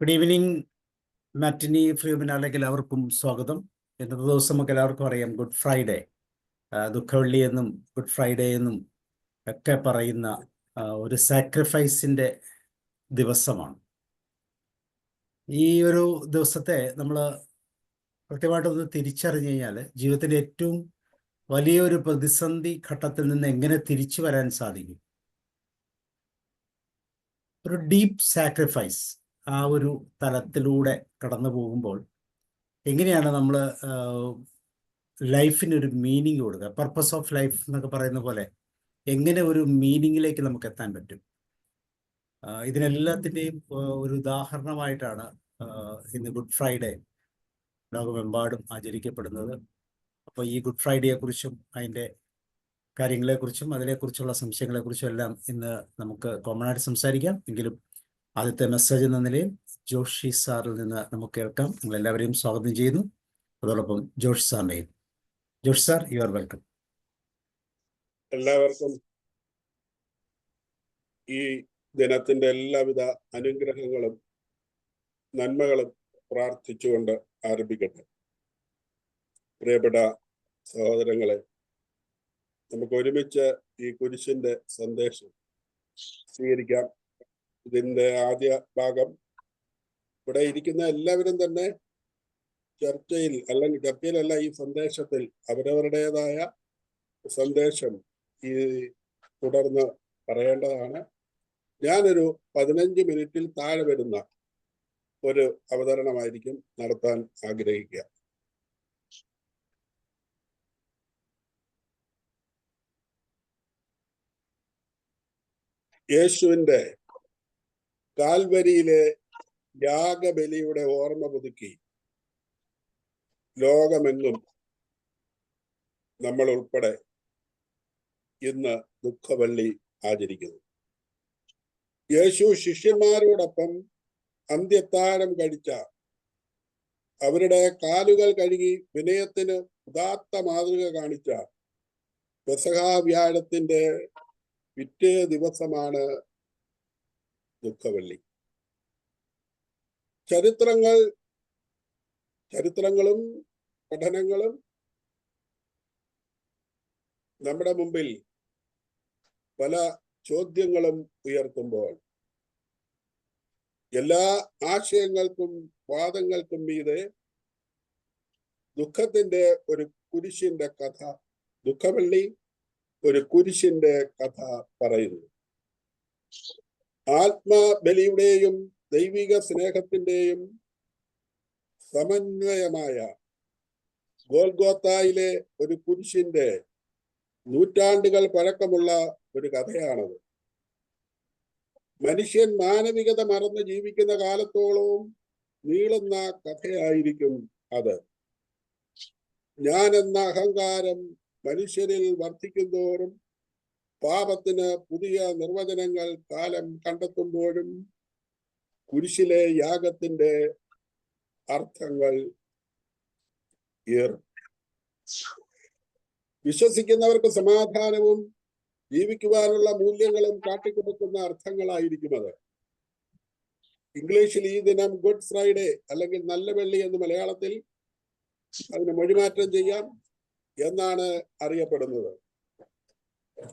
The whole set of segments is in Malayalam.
Good evening. മാറ്റിനി ഫ്രീ വെബിനാറിലേക്ക് എല്ലാവർക്കും സ്വാഗതം. ഇന്നത്തെ ദിവസം നമുക്ക് എല്ലാവർക്കും അറിയാം ഗുഡ് ഫ്രൈഡേ. ദുഃഖവെള്ളി എന്നും ഗുഡ് ഫ്രൈഡേ എന്നും ഒക്കെ പറയുന്ന ഒരു സാക്രിഫൈസിൻ്റെ ദിവസമാണ്. ഈ ഒരു ദിവസത്തെ നമ്മൾ കൃത്യമായിട്ടൊന്ന് തിരിച്ചറിഞ്ഞു കഴിഞ്ഞാൽ ജീവിതത്തിൻ്റെ ഏറ്റവും വലിയൊരു പ്രതിസന്ധി ഘട്ടത്തിൽ നിന്ന് എങ്ങനെ തിരിച്ചു വരാൻ സാധിക്കും, ഒരു ഡീപ്പ് സാക്രിഫൈസ് ആ ഒരു തലത്തിലൂടെ കടന്നു പോകുമ്പോൾ എങ്ങനെയാണ് നമ്മൾ ലൈഫിനൊരു മീനിങ് കൊടുക്കുക, പർപ്പസ് ഓഫ് ലൈഫ് എന്നൊക്കെ പറയുന്ന പോലെ എങ്ങനെ ഒരു മീനിങ്ങിലേക്ക് നമുക്ക് എത്താൻ പറ്റും. ഇതിനെല്ലാത്തിൻ്റെയും ഒരു ഉദാഹരണമായിട്ടാണ് ഇന്ന് ഗുഡ് ഫ്രൈഡേ ലോകമെമ്പാടും ആചരിക്കപ്പെടുന്നത്. അപ്പോൾ ഈ ഗുഡ് ഫ്രൈഡേയെക്കുറിച്ചും അതിൻ്റെ കാര്യങ്ങളെക്കുറിച്ചും അതിനെക്കുറിച്ചുള്ള സംശയങ്ങളെക്കുറിച്ചും എല്ലാം ഇന്ന് നമുക്ക് കോമണായിട്ട് സംസാരിക്കാം. എങ്കിലും ആദ്യത്തെ മെസ്സേജ് എന്ന നിലയിൽ ജോഷി സാറിൽ നിന്ന് നമുക്ക് കേൾക്കാം. നിങ്ങളെല്ലാവരെയും സ്വാഗതം ചെയ്യുന്നു. അതോടൊപ്പം ജോഷി സാറിനെയും. Joshi sir, you are welcome. എല്ലാവർക്കും ഈ ദിനത്തിന്റെ എല്ലാവിധ അനുഗ്രഹങ്ങളും നന്മകളും പ്രാർത്ഥിച്ചുകൊണ്ട് ആരംഭിക്കട്ടെ. പ്രിയപ്പെട്ട സഹോദരങ്ങളെ, നമുക്ക് ഒരുമിച്ച് ഈ കുരിശിന്റെ സന്ദേശം സ്വീകരിക്കാം. ഇതിന്റെ ആദ്യ ഭാഗം ഇവിടെ ഇരിക്കുന്ന എല്ലാവരും തന്നെ ചർച്ചയിലല്ല, ഈ സന്ദേശത്തിൽ അവരവരുടേതായ സന്ദേശം ഈ തുടർന്ന് പറയേണ്ടതാണ്. ഞാനൊരു 15 മിനിറ്റിൽ താഴെ വരുന്ന ഒരു അവതരണമായിരിക്കും നടത്താൻ ആഗ്രഹിക്കുക. യേശുവിന്റെ കാൽവരിയിലെ യാഗബലിയുടെ ഓർമ്മ പുതുക്കി ലോകമെങ്ങും നമ്മൾ ഉൾപ്പെടെ ഇന്ന് ദുഃഖവെള്ളി ആചരിക്കുന്നു. യേശു ശിഷ്യന്മാരോടൊപ്പം അന്ത്യത്താഴം കഴിച്ച, അവരുടെ കാലുകൾ കഴുകി വിനയത്തിന് ഉദാത്ത മാതൃക കാണിച്ച പെസഹാ വ്യാഴത്തിന്റെ പിറ്റേ ദിവസമാണ് ദുഃഖവെള്ളി. ചരിത്രങ്ങളും പഠനങ്ങളും നമ്മുടെ മുമ്പിൽ പല ചോദ്യങ്ങളും ഉയർത്തുമ്പോൾ എല്ലാ ആശയങ്ങൾക്കും വാദങ്ങൾക്കും മീതെ ദുഃഖത്തിന്റെ ഒരു കുരിശിന്റെ കഥ, ദുഃഖവെള്ളി ഒരു കുരിശിന്റെ കഥ പറയുന്നു. ആത്മബലിയുടെയും ദൈവിക സ്നേഹത്തിന്റെയും സമന്വയമായ ഗോൽഗോത്തായിലെ ഒരു കുരിശിന്റെ നൂറ്റാണ്ടുകൾ പഴക്കമുള്ള ഒരു കഥയാണത്. മനുഷ്യൻ മാനവികത മറന്ന് ജീവിക്കുന്ന കാലത്തോളവും നീളുന്ന കഥയായിരിക്കും അത്. ഞാൻ എന്ന അഹങ്കാരം മനുഷ്യരിൽ വർദ്ധിക്കുന്തോറും, പാപത്തിന് പുതിയ നിർവചനങ്ങൾ കാലം കണ്ടെത്തുമ്പോഴും കുരിശിലെ യാഗത്തിന്റെ അർത്ഥങ്ങൾ വിശ്വസിക്കുന്നവർക്ക് സമാധാനവും ജീവിക്കുവാനുള്ള മൂല്യങ്ങളും കാട്ടിക്കൊടുക്കുന്ന അർത്ഥങ്ങളായിരിക്കും അത്. ഇംഗ്ലീഷിൽ ഈ ദിനം ഗുഡ് ഫ്രൈഡേ അല്ലെങ്കിൽ നല്ല വെള്ളി എന്ന് മലയാളത്തിൽ അതിന് മൊഴിമാറ്റം ചെയ്യാം എന്നാണ് അറിയപ്പെടുന്നത്.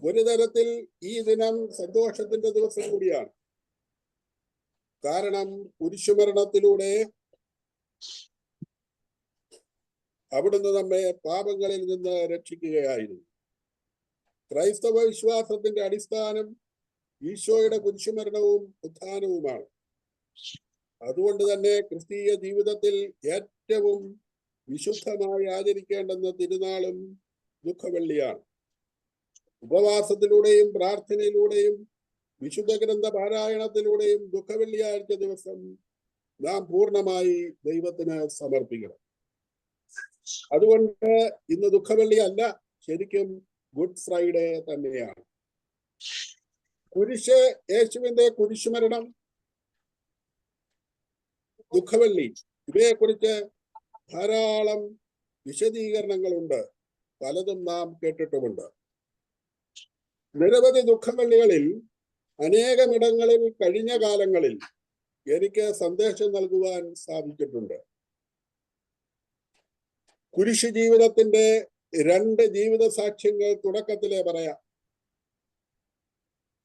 ഒരു തരത്തിൽ ഈ ദിനം സന്തോഷത്തിന്റെ ദിവസം കൂടിയാണ്. കാരണം കുരിശുമരണത്തിലൂടെ അവിടുന്ന് നമ്മെ പാപങ്ങളിൽ നിന്ന് രക്ഷിക്കുകയായിരുന്നു. ക്രൈസ്തവ വിശ്വാസത്തിന്റെ അടിസ്ഥാനം ഈശോയുടെ കുരിശുമരണവും ഉത്ഥാനവുമാണ്. അതുകൊണ്ട് തന്നെ ക്രിസ്തീയ ജീവിതത്തിൽ ഏറ്റവും വിശുദ്ധമായി ആചരിക്കേണ്ടുന്ന തിരുനാളും ദുഃഖവെള്ളിയാണ്. ഉപവാസത്തിലൂടെയും പ്രാർത്ഥനയിലൂടെയും വിശുദ്ധ ഗ്രന്ഥ പാരായണത്തിലൂടെയും ദുഃഖവെള്ളിയാഴ്ച ദിവസം നാം പൂർണ്ണമായി ദൈവത്തിന് സമർപ്പിക്കണം. അതുകൊണ്ട് ഇന്ന് ദുഃഖവെള്ളി അല്ല, ശരിക്കും ഗുഡ് ഫ്രൈഡേ തന്നെയാണ്. കുരിശ്, യേശുവിന്റെ കുരിശുമരണം, ദുഃഖവെള്ളി, ഇവയെക്കുറിച്ച് ധാരാളം വിശദീകരണങ്ങളുണ്ട്. പലതും നാം കേട്ടിട്ടുമുണ്ട്. നിരവധി ദുഃഖവെള്ളികളിൽ അനേകമിടങ്ങളിൽ കഴിഞ്ഞ കാലങ്ങളിൽ എനിക്ക് സന്ദേശം നൽകുവാൻ സാധിച്ചിട്ടുണ്ട്. കുരിശു ജീവിതത്തിന്റെ 2 ജീവിത സാക്ഷ്യങ്ങൾ തുടക്കത്തിലെ പറയാം.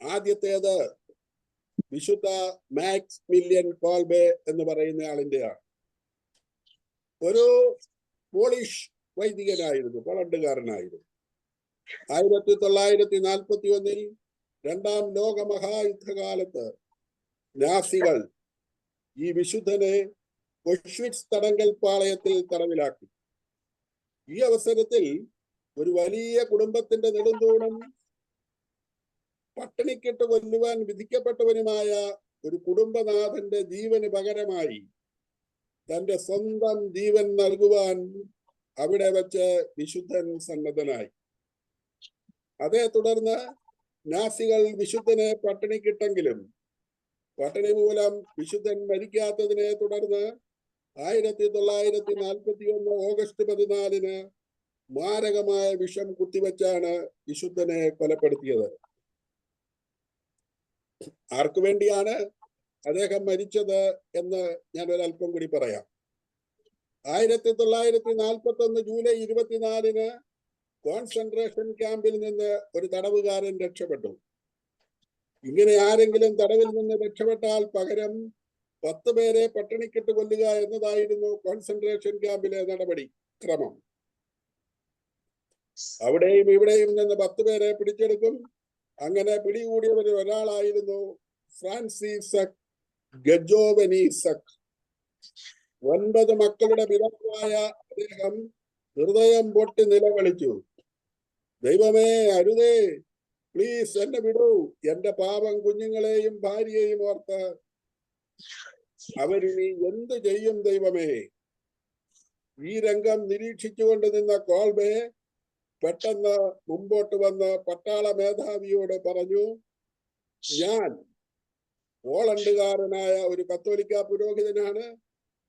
ആദ്യത്തേത് വിശുദ്ധ മാക്സിമിലിയൻ കോൾബെ എന്ന് പറയുന്ന ആളിന്റെയാണ്. ഒരു പോളിഷ് വൈദികനായിരുന്നു, പോളണ്ടുകാരനായിരുന്നു. 1941 2ാം ലോക മഹായുദ്ധകാലത്ത് നാസികൾ ഈ വിശുദ്ധനെ ഓഷ്വിറ്റ്സ് തടങ്കൽ പാളയത്തിൽ തടവിലാക്കി. ഈ അവസരത്തിൽ ഒരു വലിയ കുടുംബത്തിന്റെ നെടുന്തൂണും പട്ടിണിക്കിട്ട് കൊല്ലുവാൻ വിധിക്കപ്പെട്ടവനുമായ ഒരു കുടുംബനാഥന്റെ ജീവന് പകരമായി തന്റെ സ്വന്തം ജീവൻ നൽകുവാൻ അവിടെ വെച്ച് വിശുദ്ധൻ സന്നദ്ധനായി. അതേ തുടർന്ന് നാസികൾ വിശുദ്ധനെ പട്ടിണിക്കിട്ടെങ്കിലും പട്ടിണി മൂലം വിശുദ്ധൻ മരിക്കാത്തതിനെ തുടർന്ന് 1941 ഓഗസ്റ്റ് 14 മാരകമായ വിഷം കുത്തിവെച്ചാണ് വിശുദ്ധനെ കൊലപ്പെടുത്തിയത്. ആർക്കു വേണ്ടിയാണ് അദ്ദേഹം മരിച്ചത് എന്ന് ഞാൻ ഒരല്പം കൂടി പറയാം. 1941 ജൂലൈ 24 കോൺസെൻട്രേഷൻ ക്യാമ്പിൽ നിന്ന് ഒരു തടവുകാരൻ രക്ഷപ്പെട്ടു. ഇങ്ങനെ ആരെങ്കിലും തടവിൽ നിന്ന് രക്ഷപ്പെട്ടാൽ പകരം 10 പേരെ പട്ടിണിക്കിട്ട് കൊല്ലുക എന്നതായിരുന്നു കോൺസെൻട്രേഷൻ ക്യാമ്പിലെ നടപടി ക്രമം. അവിടെയും ഇവിടെയും നിന്ന് 10 പേരെ പിടിച്ചെടുക്കും. അങ്ങനെ പിടികൂടിയവരിൽ ഒരാളായിരുന്നു ഫ്രാൻസിസക് ഗജോവനീസക്. 9 മക്കളുടെ പിതാവായ അദ്ദേഹം ഹൃദയം പൊട്ടി നിലവിളിച്ചു, ദൈവമേ അരുതേ, പ്ലീസ് എന്നെ വിടൂ, എന്റെ പാവം കുഞ്ഞുങ്ങളെയും ഭാര്യയെയും ഓർത്ത് അവരിനി എന്തു ചെയ്യും ദൈവമേ. ഈ രംഗം നിരീക്ഷിച്ചുകൊണ്ട് നിന്ന കോൾബെ പെട്ടെന്ന് മുമ്പോട്ട് വന്ന് പട്ടാള മേധാവിയോട് പറഞ്ഞു, ഞാൻ പോളണ്ടുകാരനായ ഒരു കത്തോലിക്ക പുരോഹിതനാണ്,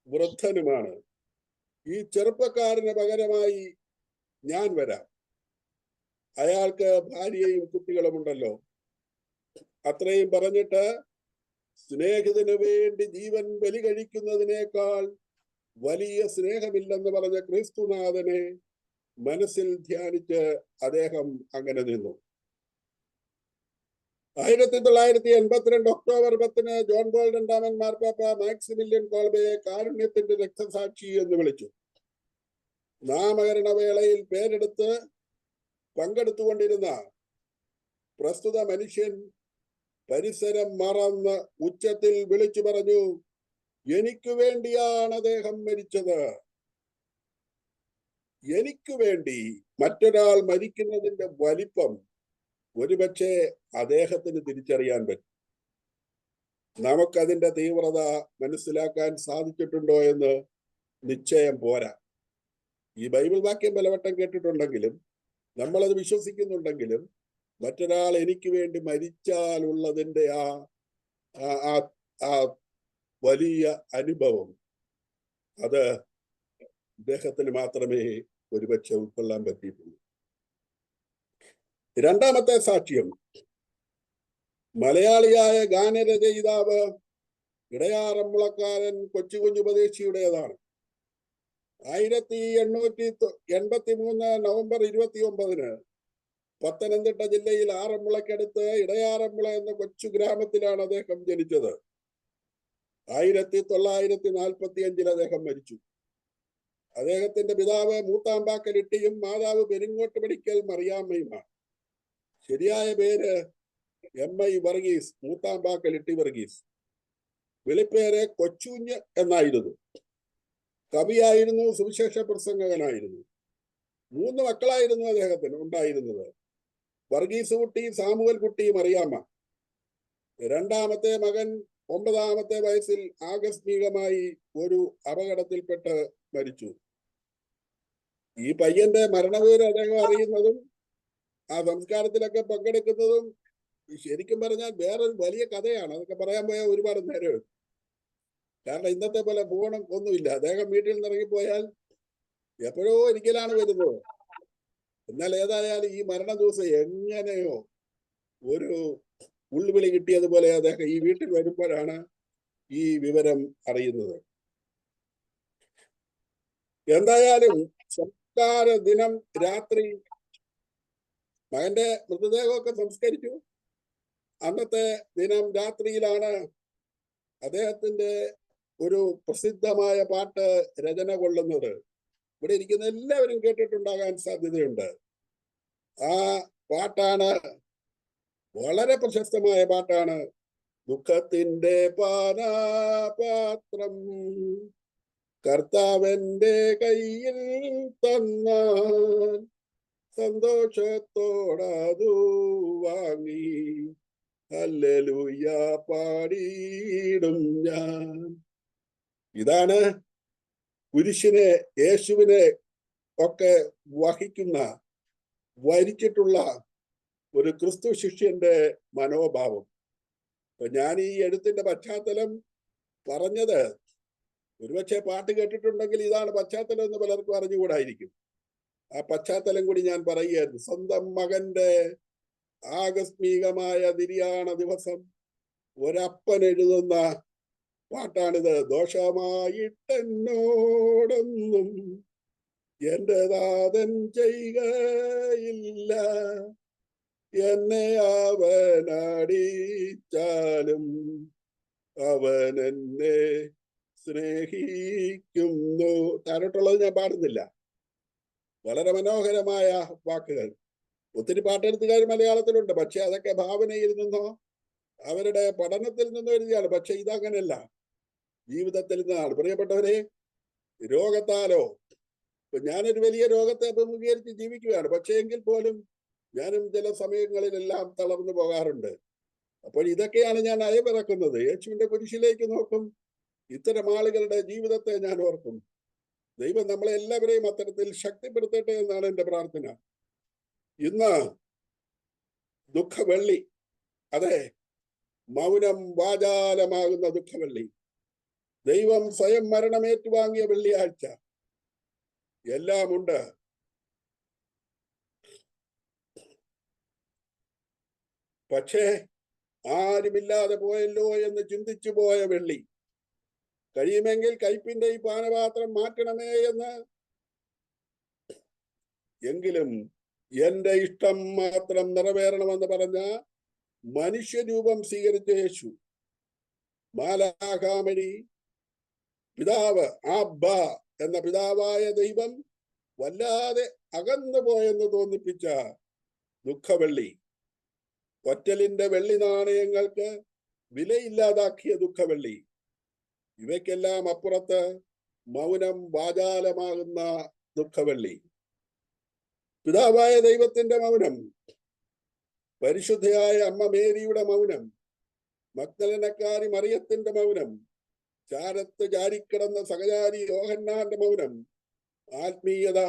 വൃദ്ധനുമാണ്. ഈ ചെറുപ്പക്കാരന് പകരമായി ഞാൻ വരാം. അയാൾക്ക് ഭാര്യയും കുട്ടികളും ഉണ്ടല്ലോ. അത്രയും പറഞ്ഞിട്ട് സ്നേഹിതന് വേണ്ടി ജീവൻ ബലി കഴിക്കുന്നതിനേക്കാൾ വലിയ സ്നേഹമില്ലെന്ന് പറഞ്ഞ ക്രിസ്തുനാഥനെ മനസ്സിൽ ധ്യാനിച്ച് അദ്ദേഹം അങ്ങനെ നിന്നു. 1982 ഒക്ടോബർ 10 ജോൺ പോൾ 2 മാർപ്പാപ്പ മാക്സിമിലിയൻ കോൾബയെ കാരുണ്യത്തിന്റെ രക്തസാക്ഷി എന്ന് വിളിച്ചു. നാമകരണ വേളയിൽ പേരെടുത്ത് പങ്കെടുത്തുകൊണ്ടിരുന്ന പ്രസ്തുത മനുഷ്യൻ പരിസരം മറന്ന് ഉച്ചത്തിൽ വിളിച്ചു പറഞ്ഞു, എനിക്ക് വേണ്ടിയാണ് അദ്ദേഹം മരിച്ചത്. എനിക്ക് വേണ്ടി മറ്റൊരാൾ മരിക്കുന്നതിന്റെ വലിപ്പം ഒരുപക്ഷെ അദ്ദേഹത്തിന് തിരിച്ചറിയാൻ പറ്റും. നമുക്കതിന്റെ തീവ്രത മനസ്സിലാക്കാൻ സാധിച്ചിട്ടുണ്ടോ എന്ന് നിശ്ചയം പോരാ. ഈ ബൈബിൾ വാക്യം പലവട്ടം കേട്ടിട്ടുണ്ടെങ്കിലും നമ്മളത് വിശ്വസിക്കുന്നുണ്ടെങ്കിലും മറ്റൊരാൾ എനിക്ക് വേണ്ടി മരിച്ചാലുള്ളതിന്റെ ആ വലിയ അനുഭവം അത് അദ്ദേഹത്തിന് മാത്രമേ ഒരുപക്ഷെ ഉൾക്കൊള്ളാൻ പറ്റിയിട്ടുള്ളൂ. രണ്ടാമത്തെ സാക്ഷ്യം മലയാളിയായ ഗാനരചയിതാവ് ഇടയാറന്മുളക്കാരൻ കൊച്ചുകുഞ്ഞുപദേശിയുടേതാണ്. 1883 നവംബർ 29 പത്തനംതിട്ട ജില്ലയിൽ ആറന്മുളയ്ക്കടുത്ത് ഇടയാറന്മുള എന്ന കൊച്ചു ഗ്രാമത്തിലാണ് അദ്ദേഹം ജനിച്ചത്. 1945 അദ്ദേഹം മരിച്ചു. അദ്ദേഹത്തിന്റെ പിതാവ് മൂത്താമ്പാക്കൽ ഇട്ടിയും മാതാവ് പെരിങ്ങോട്ട് പടിക്കൽ മറിയാമ്മയുമാണ്. ശരിയായ പേര് MI വർഗീസ്, മൂത്താമ്പാക്കൽ ഇട്ടി വർഗീസ്. വിളിപ്പേര് കൊച്ചുഞ്ഞ് എന്നായിരുന്നു. കവിയായിരുന്നു, സുവിശേഷ പ്രസംഗകനായിരുന്നു. 3 മക്കളായിരുന്നു അദ്ദേഹത്തിന് ഉണ്ടായിരുന്നത്: വർഗീസ് കുട്ടി, സാമുവൽ കുട്ടി, മറിയാമ്മ. രണ്ടാമത്തെ മകൻ 9ാമത്തെ വയസ്സിൽ ആകസ്മികമായി ഒരു അപകടത്തിൽപ്പെട്ട് മരിച്ചു. ഈ പയ്യന്റെ മരണവിവരം അദ്ദേഹം അറിയുന്നതും ആ സംസ്കാരത്തിലൊക്കെ പങ്കെടുക്കുന്നതും ശരിക്കും പറഞ്ഞാൽ വേറൊരു വലിയ കഥയാണ്. അതൊക്കെ പറയാൻ പോയാൽ ഒരുപാട് നേരം. കാരണം ഇന്നത്തെ പോലെ ഫോണും ഒന്നുമില്ല. അദ്ദേഹം വീട്ടിൽ നിന്ന് ഇറങ്ങിപ്പോയാൽ എപ്പോഴോ ഒരിക്കലാണ് വരുന്നത്. എന്നാൽ ഏതായാലും ഈ മരണ ദിവസം എങ്ങനെയോ ഒരു ഉൾവിളി കിട്ടിയതുപോലെ അദ്ദേഹം ഈ വീട്ടിൽ വരുമ്പോഴാണ് ഈ വിവരം അറിയുന്നത്. എന്തായാലും സംസ്കാര ദിനം രാത്രി മകന്റെ മൃതദേഹമൊക്കെ സംസ്കരിച്ചു. അന്നത്തെ ദിനം രാത്രിയിലാണ് അദ്ദേഹത്തിന്റെ ഒരു പ്രസിദ്ധമായ പാട്ട് രചന കൊള്ളുന്നത്. ഇവിടെ ഇരിക്കുന്ന എല്ലാവരും കേട്ടിട്ടുണ്ടാകാൻ സാധ്യതയുണ്ട്. ആ പാട്ടാണ്, വളരെ പ്രശസ്തമായ പാട്ടാണ്, ദുഃഖത്തിന്റെ പാനപാത്രം കർത്താവിന്റെ കയ്യിൽ തന്നാൽ സന്തോഷത്തോടതു വാങ്ങി ഹല്ലേലൂയ പാടിയിടും ഞാൻ. ഇതാണ് കുരിശിനെ, യേശുവിനെ ഒക്കെ വഹിക്കുന്ന, വരിച്ചിട്ടുള്ള ഒരു ക്രിസ്തു ശിഷ്യന്റെ മനോഭാവം. അപ്പൊ ഞാൻ ഈ എഴുത്തിന്റെ പശ്ചാത്തലം പറഞ്ഞത്, ഒരുപക്ഷെ പാട്ട് കേട്ടിട്ടുണ്ടെങ്കിൽ ഇതാണ് പശ്ചാത്തലം എന്ന് പലർക്കും അറിഞ്ഞുകൂടായിരിക്കും. ആ പശ്ചാത്തലം കൂടി ഞാൻ പറയുകയായിരുന്നു. സ്വന്തം മകന്റെ ആകസ്മികമായ നിര്യാണ ദിവസം ഒരപ്പൻ എഴുതുന്ന പാട്ടാണിത്. ദോഷമായിട്ടെന്നോടൊന്നും എന്റെ നാഥൻ ചെയ്യുകയില്ല, എന്നെ അവനടിച്ചാലും അവൻ എന്നെ സ്നേഹിക്കുന്നു. താരോട്ടുള്ളത് ഞാൻ പാടുന്നില്ല. വളരെ മനോഹരമായ വാക്കുകൾ. ഒത്തിരി പാട്ടെഴുത്തുകാർ മലയാളത്തിലുണ്ട്, പക്ഷെ അതൊക്കെ ഭാവനയിൽ നിന്നോ അവരുടെ പഠനത്തിൽ നിന്നോ എഴുതിയാണ്. പക്ഷെ ഇതങ്ങനല്ല, ജീവിതത്തിൽ നിന്നാണ്. പ്രിയപ്പെട്ടവരെ, രോഗത്താലോ, ഞാനൊരു വലിയ രോഗത്തെ അഭിമുഖീകരിച്ച് ജീവിക്കുകയാണ്. പക്ഷേ എങ്കിൽ പോലും ഞാനും ചില സമയങ്ങളിലെല്ലാം തളർന്നു പോകാറുണ്ട്. അപ്പോൾ ഇതൊക്കെയാണ് ഞാൻ അയവിറക്കുന്നത്. യേശുവിന്റെ കുരിശിലേക്ക് നോക്കും, ഇത്തരം ആളുകളുടെ ജീവിതത്തെ ഞാൻ ഓർക്കും. ദൈവം നമ്മളെ എല്ലാവരെയും അത്തരത്തിൽ ശക്തിപ്പെടുത്തട്ടെ എന്നാണ് എൻ്റെ പ്രാർത്ഥന. ഇന്ന് ദുഃഖവെള്ളി, അതെ, മൗനം വാചാലമാകുന്ന ദുഃഖവെള്ളി, ദൈവം സ്വയം മരണമേറ്റുവാങ്ങിയ വെള്ളിയാഴ്ച, എല്ലാമുണ്ട്. പക്ഷേ ആരുമില്ലാതെ പോയല്ലോ എന്ന് ചിന്തിച്ചു പോയ വെള്ളി. കഴിയുമെങ്കിൽ കയ്പിന്റെ ഈ പാനപാത്രം മാറ്റണമേ എന്ന്, എങ്കിലും എന്റെ ഇഷ്ടം മാത്രം നിറവേറണമെന്ന് പറഞ്ഞ മനുഷ്യരൂപം സ്വീകരിച്ച യേശു, മാലാഖാമണി പിതാവ്, അബ്ബ എന്ന പിതാവായ ദൈവം വല്ലാതെ അകന്നു പോയെന്ന് തോന്നിപ്പിച്ച ദുഃഖവെള്ളി, ഒറ്റലിന്റെ വെള്ളി നാണയങ്ങൾക്ക് വിലയില്ലാതാക്കിയ ദുഃഖവെള്ളി, ഇവയ്ക്കെല്ലാം അപ്പുറത്ത് മൗനം വാചാലമാകുന്ന ദുഃഖവെള്ളി, പിതാവായ ദൈവത്തിന്റെ മൗനം, പരിശുദ്ധയായ അമ്മ മേരിയുടെ മൗനം, മഗ്ദലനക്കാരി മറിയത്തിന്റെ മൗനം, ചാരത്ത് ചാരിക്കിടന്ന സഹചാരി യോഹന്നാന്റെ മൗനം, ആത്മീയത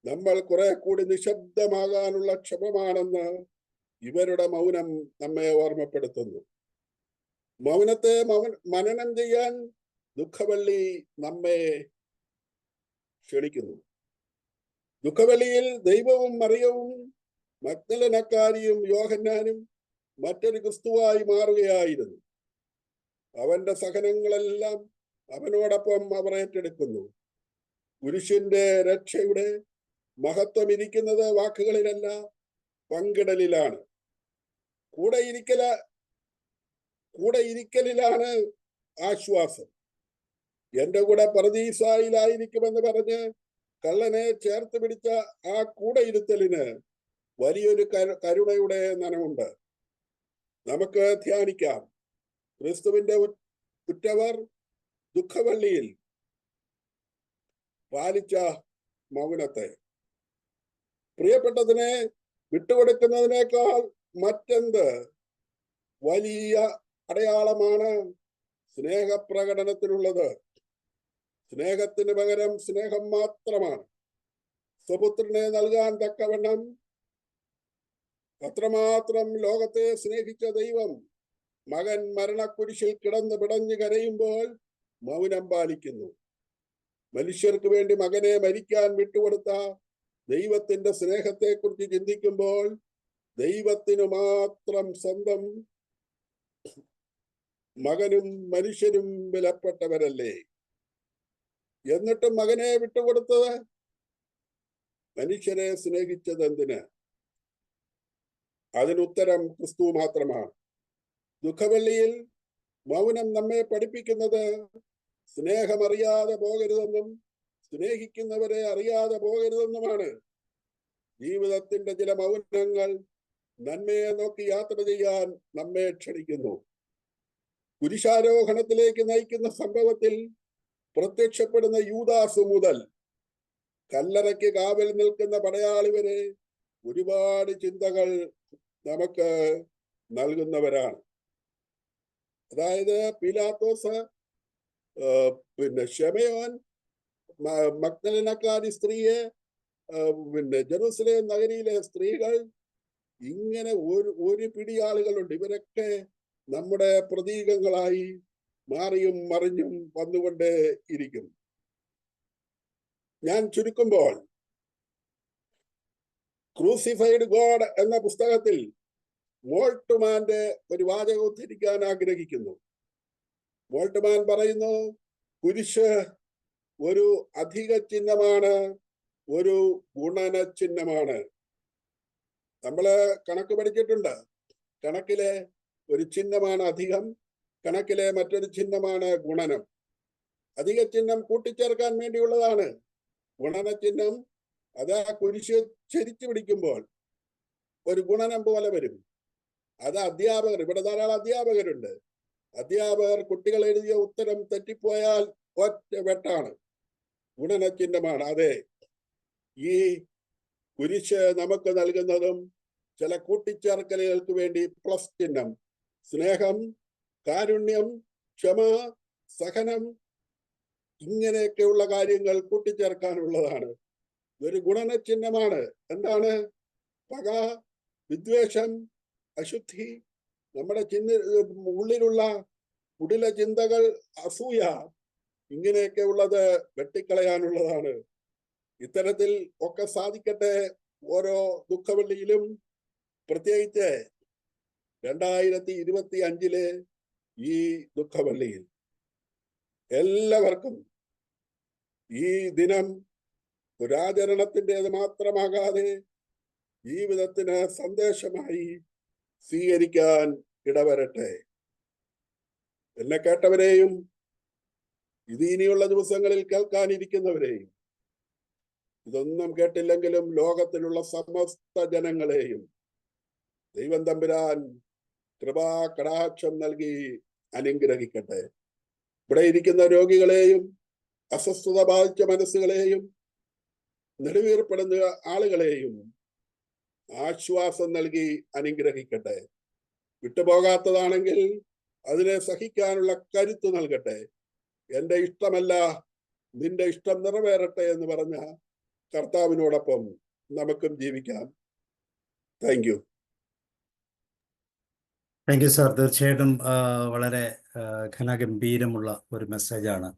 നമ്മൾ കുറെ കൂടി നിശബ്ദമാകാനുള്ള ക്ഷമമാണെന്ന് ഇവരുടെ മൗനം നമ്മെ ഓർമ്മപ്പെടുത്തുന്നു. മൗനത്തെ മനനം ചെയ്യാൻ ദുഃഖവെള്ളി നമ്മെ ക്ഷണിക്കുന്നു. ദുഃഖവെള്ളിയിൽ ദൈവവും മറിയവും മഗ്ദലനക്കാരിയും യോഹന്നാനും മറ്റൊരു ക്രിസ്തുവായി മാറുകയായിരുന്നു. അവന്റെ സഹനങ്ങളെല്ലാം അവനോടൊപ്പം അവർ ഏറ്റെടുക്കുന്നു. കുരിശിന്റെ രക്ഷയുടെ മഹത്വം ഇരിക്കുന്നത് വാക്കുകളിലല്ല, പങ്കിടലിലാണ്. കൂടെ ഇരിക്കലിലാണ് ആശ്വാസം. എന്റെ കൂടെ പറുദീസായിലായിരിക്കുമെന്ന് പറഞ്ഞ് കള്ളനെ ചേർത്ത് പിടിച്ച ആ കൂടെ ഇരുത്തലിന് വലിയൊരു കരുണയുടെ നനവുണ്ട്. നമുക്ക് ധ്യാനിക്കാം ക്രിസ്തുവിന്റെ ഉറ്റവർ ദുഃഖവെള്ളിയിൽ പാലിച്ച മൗനത്തെ. പ്രിയപ്പെട്ടതിനെ വിട്ടുകൊടുക്കുന്നതിനേക്കാൾ മറ്റെന്ത് വലിയ അടയാളമാണ് സ്നേഹപ്രകടനത്തിനുള്ളത്? സ്നേഹത്തിന് പകരം സ്നേഹം മാത്രമാണ്. സ്വപുത്രനെ നൽകാൻ തക്കവണ്ണം അത്രമാത്രം ലോകത്തെ സ്നേഹിച്ച ദൈവം മകൻ മരണക്കുരിശിൽ കിടന്ന് പിടഞ്ഞു കരയുമ്പോൾ മൗനം പാലിക്കുന്നു. മനുഷ്യർക്ക് വേണ്ടി മകനെ മരിക്കാൻ വിട്ടുകൊടുത്ത ദൈവത്തിന്റെ സ്നേഹത്തെക്കുറിച്ച് ചിന്തിക്കുമ്പോൾ ദൈവത്തിനു മാത്രം സ്വന്തം മകനും മനുഷ്യരും വിലപ്പെട്ടവരല്ലേ? എന്നിട്ടും മകനെ വിട്ടുകൊടുത്തത്? മനുഷ്യരെ സ്നേഹിച്ചത് എന്തിന്? അതിനുത്തരം ക്രിസ്തു മാത്രമാണ്. ദുഃഖവെള്ളിയിൽ മൗനം നമ്മെ പഠിപ്പിക്കുന്നത് സ്നേഹമറിയാതെ പോകരുതെന്നും സ്നേഹിക്കുന്നവരെ അറിയാതെ പോകരുതെന്നുമാണ്. ജീവിതത്തിന്റെ ചില മൗനങ്ങൾ നന്മയെ നോക്കി യാത്ര ചെയ്യാൻ നമ്മെ ക്ഷണിക്കുന്നു. കുരിശാരോഹണത്തിലേക്ക് നയിക്കുന്ന സംഭവത്തിൽ പ്രത്യക്ഷപ്പെടുന്ന യൂദാസ് മുതൽ കല്ലറയ്ക്ക് കാവൽ നിൽക്കുന്ന പടയാളി വരെ ഒരുപാട് ചിന്തകൾ നമുക്ക് നൽകുന്നവരാണ്. അതായത് പീലാത്തോസ്, പിന്നെ ശമയോൻ, മഗ്ദലനക്കാരി സ്ത്രീയെ, പിന്നെ ജെറുസലേം നഗരിയിലെ സ്ത്രീകൾ, ഇങ്ങനെ ഒരു പിടി ആളുകളുണ്ട്. ഇവരൊക്കെ നമ്മുടെ പ്രതീകങ്ങളായി മാറിയും മറിഞ്ഞും വന്നുകൊണ്ടേ ഇരിക്കും. ഞാൻ ചുരുക്കുമ്പോൾ ക്രൂസിഫൈഡ് ഗോഡ് എന്ന പുസ്തകത്തിൽ മോൾട്ട്മാന്റെ ഒരു വാചകം ഉദ്ധരിക്കാൻ ആഗ്രഹിക്കുന്നു. മോൾട്ട്മാൻ പറയുന്നു, കുരിശ് ഒരു അധിക ചിഹ്നമാണ്, ഒരു ഗുണന ചിഹ്നമാണ്. നമ്മള് കണക്ക് പഠിച്ചിട്ടുണ്ട്. കണക്കിലെ ഒരു ചിഹ്നമാണ് അധികം, കണക്കിലെ മറ്റൊരു ചിഹ്നമാണ് ഗുണനം. അധിക ചിഹ്നം കൂട്ടിച്ചേർക്കാൻ വേണ്ടിയുള്ളതാണ്. ഗുണന ചിഹ്നം അത് ആ കുരിശ് ചരിച്ചു പിടിക്കുമ്പോൾ ഒരു ഗുണനം പോലെ വരും. അത് അധ്യാപകർ, ഇവിടെ ധാരാളം അധ്യാപകരുണ്ട്. അധ്യാപകർ കുട്ടികൾ എഴുതിയ ഉത്തരം തെറ്റിപ്പോയാൽ ഒറ്റ വെട്ടാണ്, ഗുണന ചിഹ്നമാണ്. അതെ, ഈ കുരിശ് നമുക്ക് നൽകുന്നതും ചില കൂട്ടിച്ചേർക്കലുകൾക്ക് വേണ്ടി പ്ലസ് ചിഹ്നം, സ്നേഹം, കാരുണ്യം, ക്ഷമ, സഹനം, ഇങ്ങനെയൊക്കെയുള്ള കാര്യങ്ങൾ കൂട്ടിച്ചേർക്കാനുള്ളതാണ്. ഇതൊരു ഗുണന ചിഹ്നമാണ്. എന്താണ്? പക, വിദ്വേഷം, അശുദ്ധി, നമ്മുടെ ഉള്ളിലുള്ള കുടില ചിന്തകൾ, അസൂയ, ഇങ്ങനെയൊക്കെ ഉള്ളത് വെട്ടിക്കളയാനുള്ളതാണ്. ഇത്തരത്തിൽ ഒക്കെ സാധിക്കട്ടെ ഓരോ ദുഃഖവെള്ളിയിലും. പ്രത്യേകിച്ച് 2025 ഈ ദുഃഖവെള്ളിയിൽ എല്ലാവർക്കും ഈ ദിനം ഒരാചരണത്തിൻ്റെത് മാത്രമാകാതെ ജീവിതത്തിന് സന്ദേശമായി സ്വീകരിക്കാൻ ഇടവരട്ടെ. എന്നെ കേട്ടവരെയും ഇത് ഇനിയുള്ള ദിവസങ്ങളിൽ കേൾക്കാനിരിക്കുന്നവരെയും, ഇതൊന്നും കേട്ടില്ലെങ്കിലും ലോകത്തിലുള്ള സമസ്ത ജനങ്ങളെയും ദൈവം തമ്പുരാൻ കൃപാ കടാക്ഷം നൽകി അനുഗ്രഹിക്കട്ടെ. ഇവിടെ ഇരിക്കുന്ന രോഗികളെയും അസ്വസ്ഥത ബാധിച്ച മനസ്സുകളെയും നെടുവീർപ്പെടുന്ന ആളുകളെയും ആശ്വാസം നൽകി അനുഗ്രഹിക്കട്ടെ. വിട്ടുപോകാത്തതാണെങ്കിൽ അതിനെ സഹിക്കാനുള്ള കരുത്ത് നൽകട്ടെ. എന്റെ ഇഷ്ടമല്ല നിന്റെ ഇഷ്ടം നിറവേറട്ടെ എന്ന് പറഞ്ഞ കർത്താവിനോടൊപ്പം നമുക്കും ജീവിക്കാം. Thank you. Thank you sir. തീർച്ചയായിട്ടും വളരെ ഘനഗംഭീരമുള്ള ഒരു മെസ്സേജാണ്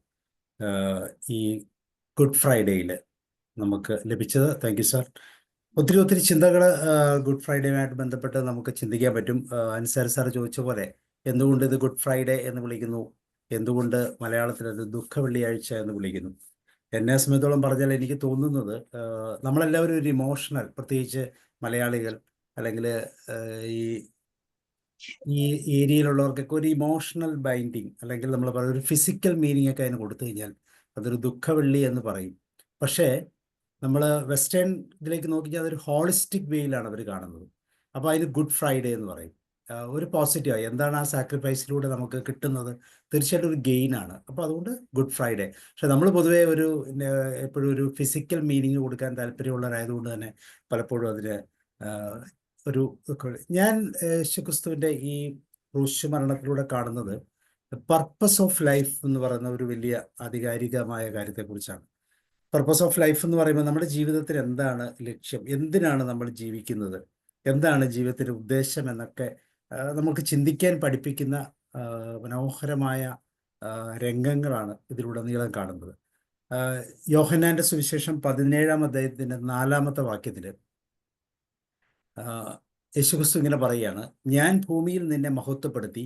ഈ ഗുഡ് ഫ്രൈഡേയിൽ നമുക്ക് ലഭിച്ചത്. Thank you sir. ഒത്തിരി ചിന്തകൾ ഗുഡ് ഫ്രൈഡേയുമായിട്ട് ബന്ധപ്പെട്ട് നമുക്ക് ചിന്തിക്കാൻ പറ്റും. അൻസാർ സാർ ചോദിച്ച പോലെ എന്തുകൊണ്ട് ഇത് ഗുഡ് ഫ്രൈഡേ എന്ന് വിളിക്കുന്നു, എന്തുകൊണ്ട് മലയാളത്തിൽ അത് ദുഃഖ വെള്ളിയാഴ്ച എന്ന് വിളിക്കുന്നു. എന്നെ സംബന്ധിച്ചോളം പറഞ്ഞാൽ എനിക്ക് തോന്നുന്നത് നമ്മളെല്ലാവരും ഒരു ഇമോഷണൽ, പ്രത്യേകിച്ച് മലയാളികൾ അല്ലെങ്കിൽ ഈ ഏരിയയിലുള്ളവർക്കൊക്കെ ഒരു ഇമോഷണൽ ബൈൻഡിങ്, അല്ലെങ്കിൽ നമ്മൾ പറയുന്ന ഒരു ഫിസിക്കൽ മീനിങ് ഒക്കെ അതിന് കൊടുത്തു കഴിഞ്ഞാൽ അതൊരു ദുഃഖവെള്ളി എന്ന് പറയും. പക്ഷേ നമ്മൾ വെസ്റ്റേൺ ഇതിലേക്ക് നോക്കിയാൽ അതൊരു ഹോളിസ്റ്റിക് വേയിലാണ് അവർ കാണുന്നത്. അപ്പോൾ അതിന് ഗുഡ് ഫ്രൈഡേ എന്ന് പറയും. ഒരു പോസിറ്റീവായി എന്താണ് ആ സാക്രിഫൈസിലൂടെ നമുക്ക് കിട്ടുന്നത്, തീർച്ചയായിട്ടും ഒരു ഗെയിനാണ്. അപ്പോൾ അതുകൊണ്ട് ഗുഡ് ഫ്രൈഡേ. പക്ഷെ നമ്മൾ പൊതുവേ എപ്പോഴും ഒരു ഫിസിക്കൽ മീനിങ് കൊടുക്കാൻ താല്പര്യമുള്ളവരായതുകൊണ്ട് തന്നെ പലപ്പോഴും അതിന് ഒരു ഞാൻ യേശുക്രിസ്തുവിൻ്റെ ഈ ക്രൂശ് മരണത്തിലൂടെ കാണുന്നത് പർപ്പസ് ഓഫ് ലൈഫ് എന്ന് പറയുന്ന ഒരു വലിയ ആധികാരികമായ കാര്യത്തെക്കുറിച്ചാണ്. പർപ്പസ് ഓഫ് ലൈഫ് എന്ന് പറയുമ്പോൾ നമ്മുടെ ജീവിതത്തിൽ എന്താണ് ലക്ഷ്യം, എന്തിനാണ് നമ്മൾ ജീവിക്കുന്നത്, എന്താണ് ജീവിതത്തിൻ്റെ ഉദ്ദേശം എന്നൊക്കെ നമുക്ക് ചിന്തിക്കാൻ പഠിപ്പിക്കുന്ന മനോഹരമായ രംഗങ്ങളാണ് ഇതിലുടനീളം കാണുന്നത്. യോഹന്നാൻ്റെ സുവിശേഷം 17-ാം അധ്യായത്തിൻ്റെ 4-ാമത്തെ വാക്യത്തിൽ യേശുക്രിസ്തു ഇങ്ങനെ പറയുകയാണ്, ഞാൻ ഭൂമിയിൽ നിന്നെ മഹത്വപ്പെടുത്തി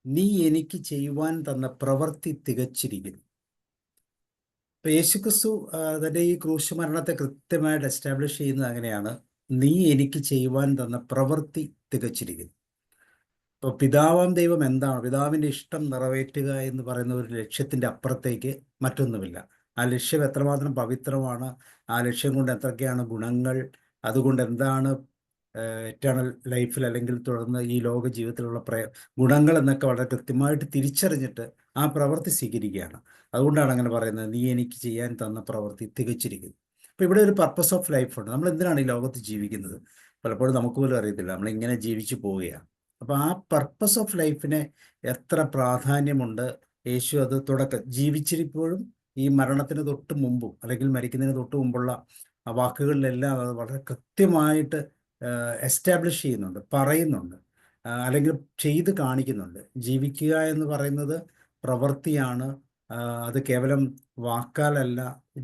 നീ എനിക്ക് ചെയ്യുവാൻ തന്ന പ്രവൃത്തി തികച്ചിരിക്കുന്നു. ഇപ്പൊ യേശുക്രിസ്തു തന്റെ ഈ ക്രൂശ് മരണത്തെ കൃത്യമായിട്ട് എസ്റ്റാബ്ലിഷ് ചെയ്യുന്നത് അങ്ങനെയാണ്. നീ എനിക്ക് ചെയ്യുവാൻ തന്ന പ്രവൃത്തി തികച്ചിരിക്കുന്നു. ഇപ്പോൾ പിതാവാം ദൈവം എന്താണ്? പിതാവിൻ്റെ ഇഷ്ടം നിറവേറ്റുക എന്ന് പറയുന്ന ഒരു ലക്ഷ്യത്തിൻ്റെ അപ്പുറത്തേക്ക് മറ്റൊന്നുമില്ല. ആ ലക്ഷ്യം എത്രമാത്രം പവിത്രമാണ്, ആ ലക്ഷ്യം കൊണ്ട് എന്തൊക്കെയാണ് ഗുണങ്ങൾ, അതുകൊണ്ട് എന്താണ് എറ്റേണൽ ലൈഫിൽ അല്ലെങ്കിൽ തുടർന്ന് ഈ ലോക ജീവിതത്തിലുള്ള ഗുണങ്ങൾ എന്നൊക്കെ വളരെ കൃത്യമായിട്ട് തിരിച്ചറിഞ്ഞിട്ട് ആ പ്രവൃത്തി സ്വീകരിക്കുകയാണ്. അതുകൊണ്ടാണ് അങ്ങനെ പറയുന്നത്, നീ എനിക്ക് ചെയ്യാൻ തന്ന പ്രവൃത്തി തികച്ചിരിക്കുന്നു. അപ്പോൾ ഇവിടെ ഒരു പർപ്പസ് ഓഫ് ലൈഫ് ഉണ്ട്. നമ്മൾ എന്തിനാണ് ഈ ലോകത്ത് ജീവിക്കുന്നത്? പലപ്പോഴും നമുക്ക് പോലും അറിയത്തില്ല. നമ്മളിങ്ങനെ ജീവിച്ചു പോവുകയാണ്. അപ്പോൾ ആ പർപ്പസ് ഓഫ് ലൈഫിനെ എത്ര പ്രാധാന്യമുണ്ട്. യേശു അത് ജീവിച്ചിരിപ്പോഴും ഈ മരണത്തിന് തൊട്ട് മുമ്പും അല്ലെങ്കിൽ മരിക്കുന്നതിന് തൊട്ട് മുമ്പുള്ള ആ വാക്കുകളിലെല്ലാം അത് വളരെ കൃത്യമായിട്ട് എസ്റ്റാബ്ലിഷ് ചെയ്യുന്നുണ്ട്, പറയുന്നുണ്ട്, അല്ലെങ്കിൽ ചെയ്ത് കാണിക്കുന്നുണ്ട്. ജീവിക്കുക എന്ന് പറയുന്നത് പ്രവൃത്തിയാണ്. അത് കേവലം വാക്കാലല്ല,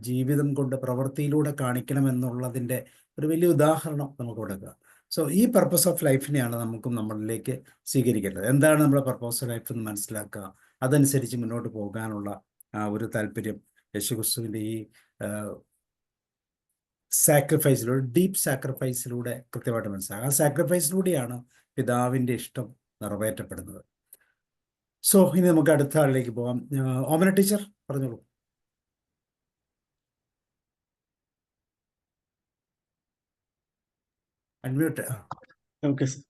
ജീവിതം കൊണ്ട് പ്രവൃത്തിയിലൂടെ കാണിക്കണമെന്നുള്ളതിൻ്റെ ഒരു വലിയ ഉദാഹരണം നമുക്ക് കൊടുക്കുക. സോ ഈ പർപ്പസ് ഓഫ് ലൈഫിനെയാണ് നമുക്കും നമ്മളിലേക്ക് സ്വീകരിക്കേണ്ടത്. എന്താണ് നമ്മുടെ പർപ്പസ് ഓഫ് ലൈഫ് എന്ന് മനസ്സിലാക്കുക, അതനുസരിച്ച് മുന്നോട്ട് പോകാനുള്ള ഒരു താല്പര്യം യേശുക്രിസ്തുവിൻ്റെ ഈ സാക്രിഫൈസിലൂടെ, ഡീപ്പ് സാക്രിഫൈസിലൂടെ കൃത്യമായിട്ട് മനസ്സിലാക്കുക. ആ സാക്രിഫൈസിലൂടെയാണ് പിതാവിൻ്റെ ഇഷ്ടം നിറവേറ്റപ്പെടുന്നത്. സോ ഇനി നമുക്ക് അടുത്ത ആളിലേക്ക് പോകാം. ഓമന ടീച്ചർ പറഞ്ഞോളൂ. Unmute. Okay, sir.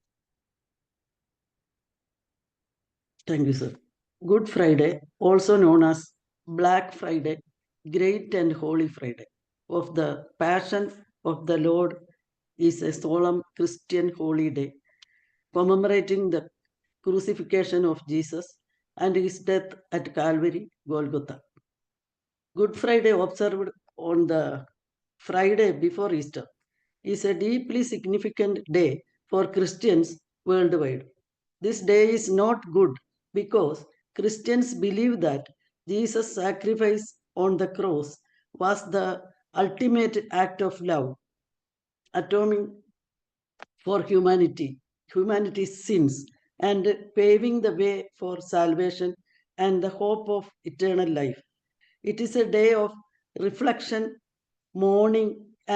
Thank you, sir. Good Friday, also known as Black Friday, Great and Holy Friday of the Passion of the Lord, is a solemn Christian holy day commemorating the crucifixion of Jesus and his death at Calvary, Golgotha. Good Friday, observed on the Friday before Easter, is a deeply significant day for Christians worldwide. This day is not good because Christians believe that Jesus' sacrifice on the cross was the ultimate act of love, atoning for humanity's sins, and paving the way for salvation and the hope of eternal life. It is a day of reflection, mourning,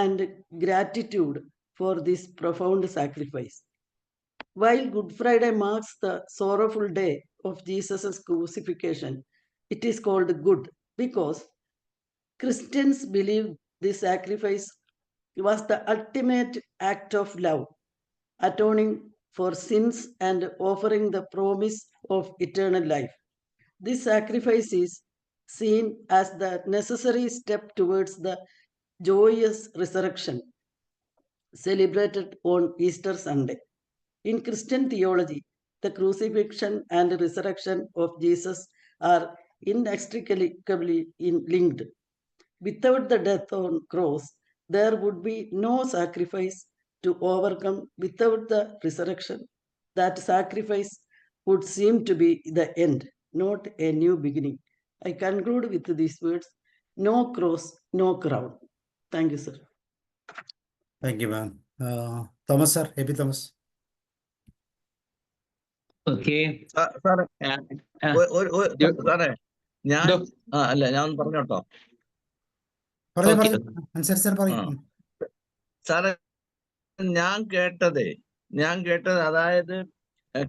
and gratitude for this profound sacrifice. While Good Friday marks the sorrowful day of Jesus' crucifixion, it is called good because Christians believe this sacrifice was the ultimate act of love, atoning for sins and offering the promise of eternal life. This sacrifice is seen as the necessary step towards the joyous resurrection celebrated on Easter Sunday. In Christian theology, the crucifixion and resurrection of Jesus are inextricably linked. Without the death on cross, there would be no sacrifice to overcome. Without the resurrection, that sacrifice would seem to be the end, not a new beginning. I conclude with these words: no cross, no crown. Thank you, sir. Thank you, ma'am. Thomas, sir. A.P. Thomas. Okay സാറേ സാറേ ഞാൻ പറഞ്ഞോട്ടോ. അനുസരിച്ച് സാർ പറയും. സാറേ ഞാൻ കേട്ടത് അതായത്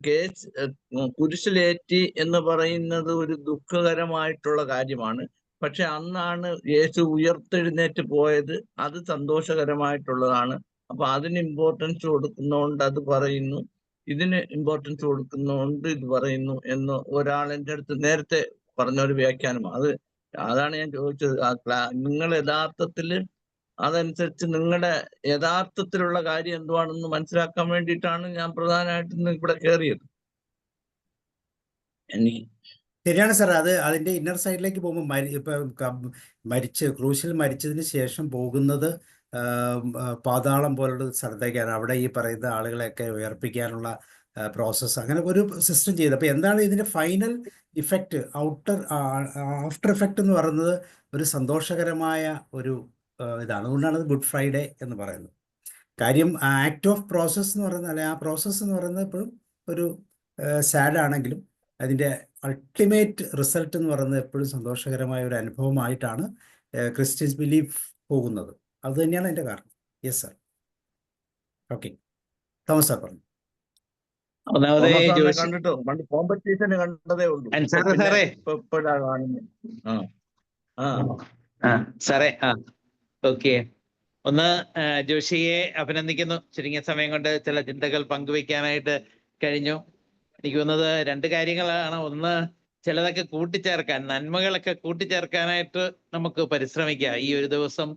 കേസ് കുരിശിലേറ്റി എന്ന് പറയുന്നത് ഒരു ദുഃഖകരമായിട്ടുള്ള കാര്യമാണ്. പക്ഷെ അന്നാണ് യേശു ഉയർത്തെഴുന്നേറ്റ് പോയത്. അത് സന്തോഷകരമായിട്ടുള്ളതാണ്. അപ്പൊ അതിന് ഇമ്പോർട്ടൻസ് കൊടുക്കുന്നതുകൊണ്ട് അത് പറയുന്നു, ഇതിന് ഇമ്പോർട്ടൻസ് കൊടുക്കുന്നതുകൊണ്ട് ഇത് പറയുന്നു എന്ന് ഒരാൾ എൻ്റെ അടുത്ത് നേരത്തെ പറഞ്ഞൊരു വ്യാഖ്യാനമാണ്. അതാണ് ഞാൻ ചോദിച്ചത്. നിങ്ങൾ യഥാർത്ഥത്തില് അതനുസരിച്ച് നിങ്ങളുടെ യഥാർത്ഥത്തിലുള്ള കാര്യം എന്തുവാണെന്ന് മനസ്സിലാക്കാൻ വേണ്ടിയിട്ടാണ് ഞാൻ പ്രധാനമായിട്ടും ഇവിടെ കയറിയത്. ശരിയാണ് സാർ. അതിന്റെ ഇന്നർ സൈഡിലേക്ക് പോകുമ്പോൾ ക്രൂശിൽ മരിച്ചതിന് ശേഷം പോകുന്നത് പാതാളം പോലുള്ള സ്ഥലത്തേക്കാണ്. അവിടെ ഈ പറയുന്ന ആളുകളെയൊക്കെ ഉയർപ്പിക്കാനുള്ള പ്രോസസ്സ്, അങ്ങനെ ഒരു സിസ്റ്റം ചെയ്ത്. അപ്പോൾ എന്താണ് ഇതിൻ്റെ ഫൈനൽ ഇഫക്റ്റ്, ആഫ്റ്റർ ഇഫക്റ്റ് എന്ന് പറയുന്നത് ഒരു സന്തോഷകരമായ ഒരു ഇതാണ്. അതുകൊണ്ടാണ് ഇത് ഗുഡ് ഫ്രൈഡേ എന്ന് പറയുന്നത്. കാര്യം ആക്ട് ഓഫ് പ്രോസസ്സ് എന്ന് പറയുന്നത്, അല്ലെങ്കിൽ ആ പ്രോസസ്സ് എന്ന് പറയുന്നത് എപ്പോഴും ഒരു സാഡ് ആണെങ്കിലും അതിൻ്റെ അൾട്ടിമേറ്റ് റിസൾട്ട് എന്ന് പറയുന്നത് എപ്പോഴും സന്തോഷകരമായ ഒരു അനുഭവമായിട്ടാണ് ക്രിസ്ത്യൻസ് ബിലീഫ് പോകുന്നത്. അത് തന്നെയാണ് അതിൻ്റെ കാരണം. Yes sir. Okay, Thomas sir പറഞ്ഞു. ഒന്നാമത് തോമസ് സാറിനെ ജോഷി കണ്ടിട്ടോ, പണ്ട് കോമ്പറ്റീഷന് കണ്ടതേ ഉള്ളൂ. അൻസാർ പിന്നെ സാറേ ഇപ്പോഴാ കാണുന്നത്. ആ ആ സാറേ ഓക്കെ. ഒന്ന് ജോഷിയെ അഭിനന്ദിക്കുന്നു. ചുരുങ്ങിയ സമയം കൊണ്ട് ചില ചിന്തകൾ പങ്കുവെക്കാനായിട്ട് കഴിഞ്ഞു. എനിക്ക് തോന്നുന്നത് രണ്ട് കാര്യങ്ങളാണ്. ഒന്ന്, ചിലതൊക്കെ കൂട്ടിച്ചേർക്കാൻ, നന്മകളൊക്കെ കൂട്ടിച്ചേർക്കാനായിട്ട് നമുക്ക് പരിശ്രമിക്കാം. ഈ ഒരു ദിവസം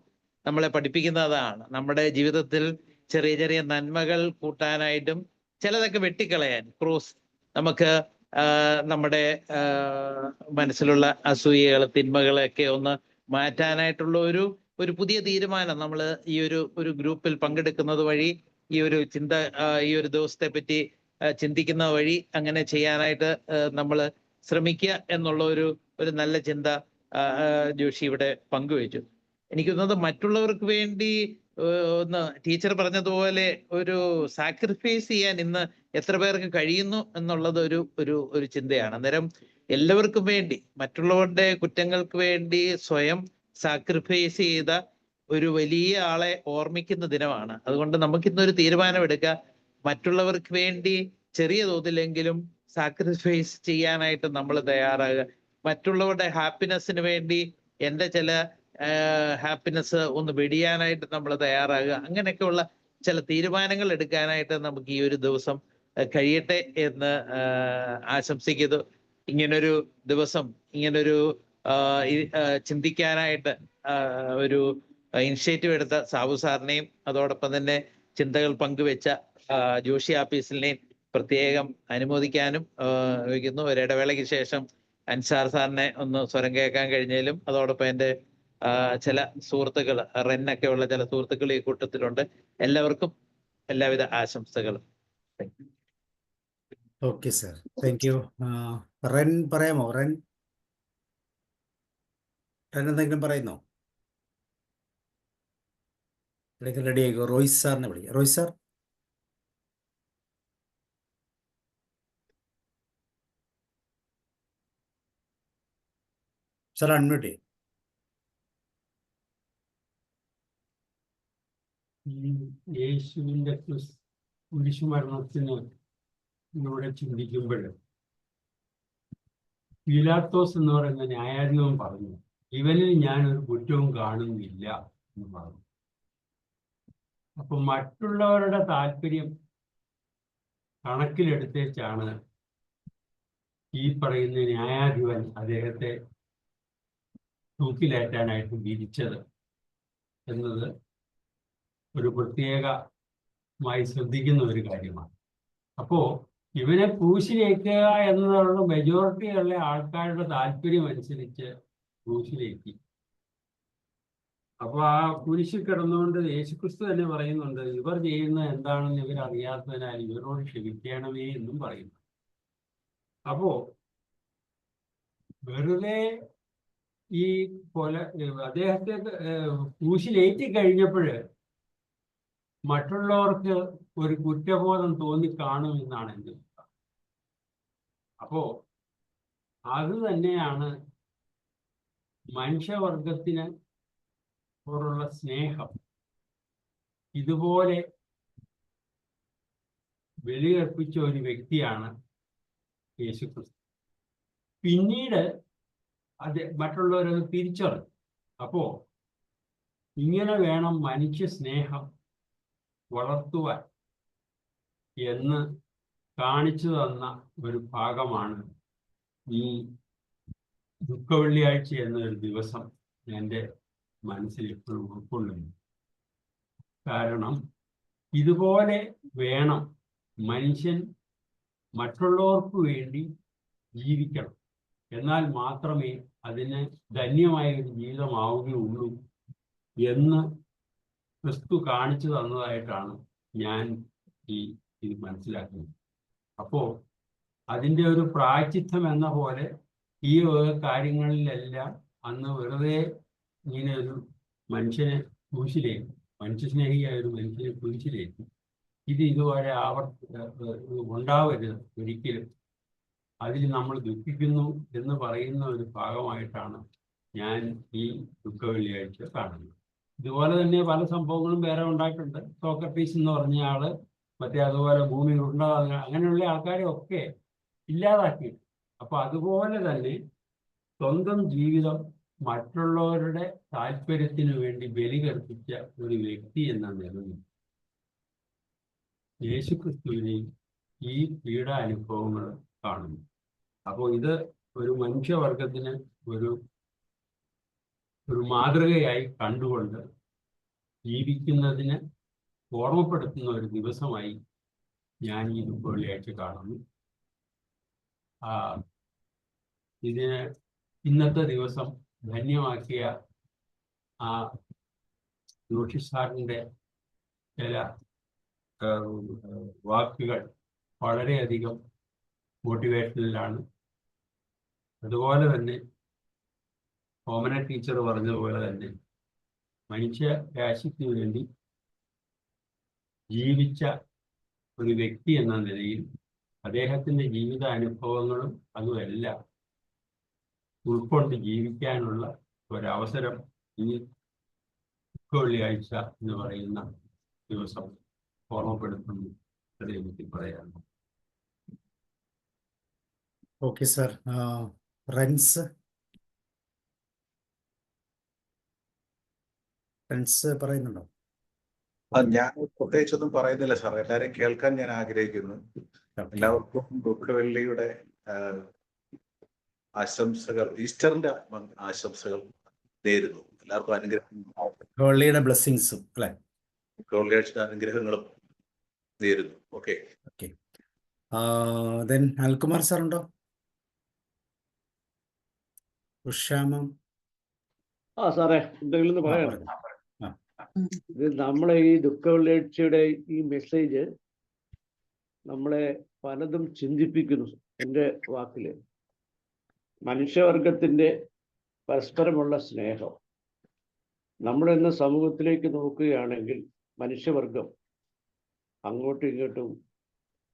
നമ്മളെ പഠിപ്പിക്കുന്നതാണ് നമ്മുടെ ജീവിതത്തിൽ ചെറിയ ചെറിയ നന്മകൾ കൂട്ടാനായിട്ടും ചിലതൊക്കെ വെട്ടിക്കളയാൻ. ക്രൂസ് നമുക്ക് നമ്മുടെ മനസ്സിലുള്ള അസൂയകൾ, തിന്മകളൊക്കെ ഒന്ന് മാറ്റാനായിട്ടുള്ള ഒരു പുതിയ തീരുമാനം നമ്മൾ ഈ ഒരു ഗ്രൂപ്പിൽ പങ്കെടുക്കുന്നത് വഴി, ഈ ഒരു ഈ ഒരു ദിവസത്തെ പറ്റി ചിന്തിക്കുന്ന വഴി അങ്ങനെ ചെയ്യാനായിട്ട് നമ്മൾ ശ്രമിക്കുക എന്നുള്ള ഒരു നല്ല ചിന്ത ജോഷി ഇവിടെ പങ്കുവെച്ചു. എനിക്ക് തോന്നുന്നത് മറ്റുള്ളവർക്ക് വേണ്ടി ഒന്ന് ടീച്ചർ പറഞ്ഞതുപോലെ ഒരു സാക്രിഫൈസ് ചെയ്യാൻ ഇന്ന് എത്ര പേർക്ക് കഴിയുന്നു എന്നുള്ളത് ഒരു ചിന്തയാണ്. അന്നേരം എല്ലാവർക്കും വേണ്ടി, മറ്റുള്ളവരുടെ കുറ്റങ്ങൾക്ക് വേണ്ടി സ്വയം സാക്രിഫൈസ് ചെയ്ത ഒരു വലിയ ആളെ ഓർമ്മിക്കുന്ന ദിനമാണ്. അതുകൊണ്ട് നമുക്കിന്നൊരു തീരുമാനമെടുക്കാം, മറ്റുള്ളവർക്ക് വേണ്ടി ചെറിയ തോതിലെങ്കിലും സാക്രിഫൈസ് ചെയ്യാനായിട്ട് നമ്മൾ തയ്യാറാകുക. മറ്റുള്ളവരുടെ ഹാപ്പിനെസ്സിന് വേണ്ടി എൻ്റെ ചില ഹാപ്പിനെസ് ഒന്ന് വെടിയാനായിട്ട് നമ്മൾ തയ്യാറാകുക. അങ്ങനെയൊക്കെയുള്ള ചില തീരുമാനങ്ങൾ എടുക്കാനായിട്ട് നമുക്ക് ഈ ഒരു ദിവസം കഴിയട്ടെ എന്ന് ആശംസിക്കുന്നു. ഇങ്ങനൊരു ദിവസം, ഇങ്ങനൊരു ചിന്തിക്കാനായിട്ട് ഒരു ഇനിഷ്യേറ്റീവ് എടുത്ത സാബു സാറിനെയും അതോടൊപ്പം തന്നെ ചിന്തകൾ പങ്കുവെച്ച ജോഷി ആപ്പീസിനെയും പ്രത്യേകം അനുമോദിക്കാനും വയ്ക്കുന്നു. ഒരിടവേളയ്ക്ക് ശേഷം അൻസാർ സാറിനെ ഒന്ന് സ്വരം കേൾക്കാൻ കഴിഞ്ഞാലും അതോടൊപ്പം എൻ്റെ ചില സുഹൃത്തുക്കൾ, റെന്നൊക്കെ ഉള്ള ചില സുഹൃത്തുക്കൾ ഈ കൂട്ടത്തിലുണ്ട്. എല്ലാവർക്കും എല്ലാവിധ ആശംസകളും. Okay sir, thank you. Wren പറയാമോ? റെൻ എന്തെങ്കിലും പറയുന്നോ? ഇടയ്ക്ക് റെഡി ആയിക്കോ. റോയ്സ് സാറിനെ വിളിക്കാം. Royce sir. സാർ അൺമ്യൂട്ട് ചെയ്യും. യേശുവിന്റെ കുരിശുമരണത്തിന് ഇവിടെ ചിന്തിക്കുമ്പോൾ പീലാത്തോസ് എന്ന് പറയുന്ന ന്യായാധിപൻ പറഞ്ഞു, ഇവനിൽ ഞാനൊരു കുറ്റവും കാണുന്നില്ല എന്ന് പറഞ്ഞു. അപ്പൊ മറ്റുള്ളവരുടെ താല്പര്യം കണക്കിലെടുത്തേച്ചാണ് ഈ പറയുന്ന ന്യായാധിപൻ അദ്ദേഹത്തെ തൂക്കിലേറ്റാനായിട്ട് വിധിച്ചത് എന്നത് ഒരു പ്രത്യേകമായി ശ്രദ്ധിക്കുന്ന ഒരു കാര്യമാണ്. അപ്പോ ഇവനെ ക്രൂശിലേക്കുക എന്നുള്ള മെജോറിറ്റിയുള്ള ആൾക്കാരുടെ താല്പര്യം അനുസരിച്ച് ക്രൂശിലേക്കി. അപ്പൊ ആ കുരിശിൽ കിടന്നുകൊണ്ട് യേശുക്രിസ്തു തന്നെ പറയുന്നുണ്ട്, ഇവർ ചെയ്യുന്നത് എന്താണെന്ന് ഇവരറിയാത്തതിനാൽ ഇവരോട് ക്ഷമിക്കണമേ എന്നും പറയുന്നു. അപ്പോ വെറുതെ ഈ അദ്ദേഹത്തെ ക്രൂശിലേറ്റി കഴിഞ്ഞപ്പോൾ മറ്റുള്ളവർക്ക് ഒരു കുറ്റബോധം തോന്നിക്കാണുമെന്നാണ് എൻ്റെ അഭിപ്രായം. അപ്പോ അത് തന്നെയാണ് മനുഷ്യവർഗത്തിന് ോടുള്ള സ്നേഹം. ഇതുപോലെ ബലിയർപ്പിച്ച ഒരു വ്യക്തിയാണ് യേശുക്രിസ്തു. പിന്നീട് അത് മറ്റുള്ളവരത് തിരിച്ചറിഞ്ഞു. അപ്പോ ഇങ്ങനെ വേണം മനുഷ്യ സ്നേഹം വളർത്തുവാൻ എന്ന് കാണിച്ചു തന്ന ഒരു ഭാഗമാണ് ഈ ദുഃഖവെള്ളിയാഴ്ച എന്നൊരു ദിവസം എൻ്റെ മനസ്സിൽ എപ്പോഴും ഉൾക്കൊള്ളുന്നു. കാരണം ഇതുപോലെ വേണം മനുഷ്യൻ മറ്റുള്ളവർക്ക് വേണ്ടി ജീവിക്കണം. എന്നാൽ മാത്രമേ അതിന് ധന്യമായ ഒരു ജീവിതമാവുകയുള്ളൂ എന്ന് ക്രിസ്തു കാണിച്ചു തന്നതായിട്ടാണ് ഞാൻ ഇത് മനസ്സിലാക്കുന്നത്. അപ്പോൾ അതിൻ്റെ ഒരു പ്രായശ്ചിത്തം എന്ന പോലെ ഈ കാര്യങ്ങളിലെല്ലാം അന്ന് വെറുതെ ഇങ്ങനെ ഒരു മനുഷ്യനെ കുരിശിലേക്ക്, മനുഷ്യസ്നേഹിയായ ഒരു മനുഷ്യനെ കുരിശിലേക്ക്, ഇത് ഇതുവരെ ഉണ്ടാവരുത് ഒരിക്കലും അതിൽ നമ്മൾ ദുഃഖിക്കുന്നു എന്ന് പറയുന്ന ഒരു ഭാഗമായിട്ടാണ് ഞാൻ ഈ ദുഃഖവെള്ളിയാഴ്ച കാണുന്നത്. ഇതുപോലെ തന്നെ പല സംഭവങ്ങളും വേറെ ഉണ്ടായിട്ടുണ്ട്. സോക്രട്ടീസ് എന്ന് പറഞ്ഞ ആള്, മറ്റേ അതുപോലെ ഭൂമി ഉണ്ടാകുന്ന അങ്ങനെയുള്ള ആൾക്കാരെ ഒക്കെ ഇല്ലാതാക്കി. അപ്പൊ അതുപോലെ തന്നെ സ്വന്തം ജീവിതം മറ്റുള്ളവരുടെ താല്പര്യത്തിന് വേണ്ടി ബലി കഴിപ്പിച്ച ഒരു വ്യക്തി എന്ന നിലയിൽ യേശുക്രിസ്തുവിനെയും ഈ പീഡാനുഭവങ്ങൾ കാണുന്നു. അപ്പോൾ ഇത് ഒരു മനുഷ്യവർഗത്തിന് ഒരു മാതൃകയായി കണ്ടുകൊണ്ട് ജീവിക്കുന്നതിന് ഓർമ്മപ്പെടുത്തുന്ന ഒരു ദിവസമായി ഞാൻ ഈ വെള്ളിയാഴ്ച കാണുന്നു. ഇതിന് ഇന്നത്തെ ദിവസം ധന്യമാക്കിയ ആ ജോഷി സാറിൻ്റെ ചില വാക്കുകൾ വളരെയധികം മോട്ടിവേഷനിലാണ്. അതുപോലെ തന്നെ ഓമന ടീച്ചർ പറഞ്ഞതുപോലെ തന്നെ മനുഷ്യ രാശിക്ക് വേണ്ടി ജീവിച്ച ഒരു വ്യക്തി എന്ന നിലയിൽ അദ്ദേഹത്തിൻ്റെ ജീവിതാനുഭവങ്ങളും അതുമെല്ലാം ഉൾക്കൊണ്ട് ജീവിക്കാനുള്ള ഒരവസരം ഈ വെള്ളിയാഴ്ച എന്ന് പറയുന്ന ദിവസം ഓർമ്മപ്പെടുത്തുന്നു. എനിക്ക് പറയാനുണ്ട്. Okay sir. റെൻസ് പറയുന്നുണ്ടോ? ഞാൻ പ്രത്യേകിച്ചൊന്നും പറയുന്നില്ല സാർ. എല്ലാവരെയും കേൾക്കാൻ ഞാൻ ആഗ്രഹിക്കുന്നു. എല്ലാവർക്കും ദുഃഖവെള്ളിയുടെ ആശംസകൾ, ഈസ്റ്ററിന്റെ ആശംസകൾ നേരുന്നു. എല്ലാവർക്കും അനുഗ്രഹം, വെള്ളിയുടെ ബ്ലെസ്സിങ്സും അല്ലെ, വെള്ളിയാഴ്ച അനുഗ്രഹങ്ങളും നേരുന്നു. ഓക്കെ. അനിൽകുമാർ സാർ ഉണ്ടോ? ഉഷാമം. സാറേ, എന്തെങ്കിലും പറയണം. ഇത് നമ്മളെ ഈ ദുഃഖവെള്ളിയാഴ്ചയുടെ ഈ മെസ്സേജ് നമ്മളെ പലതും ചിന്തിപ്പിക്കുന്നു. എൻ്റെ വാക്കില് മനുഷ്യവർഗത്തിന്റെ പരസ്പരമുള്ള സ്നേഹം. നമ്മളിന്ന് സമൂഹത്തിലേക്ക് നോക്കുകയാണെങ്കിൽ മനുഷ്യവർഗം അങ്ങോട്ടും ഇങ്ങോട്ടും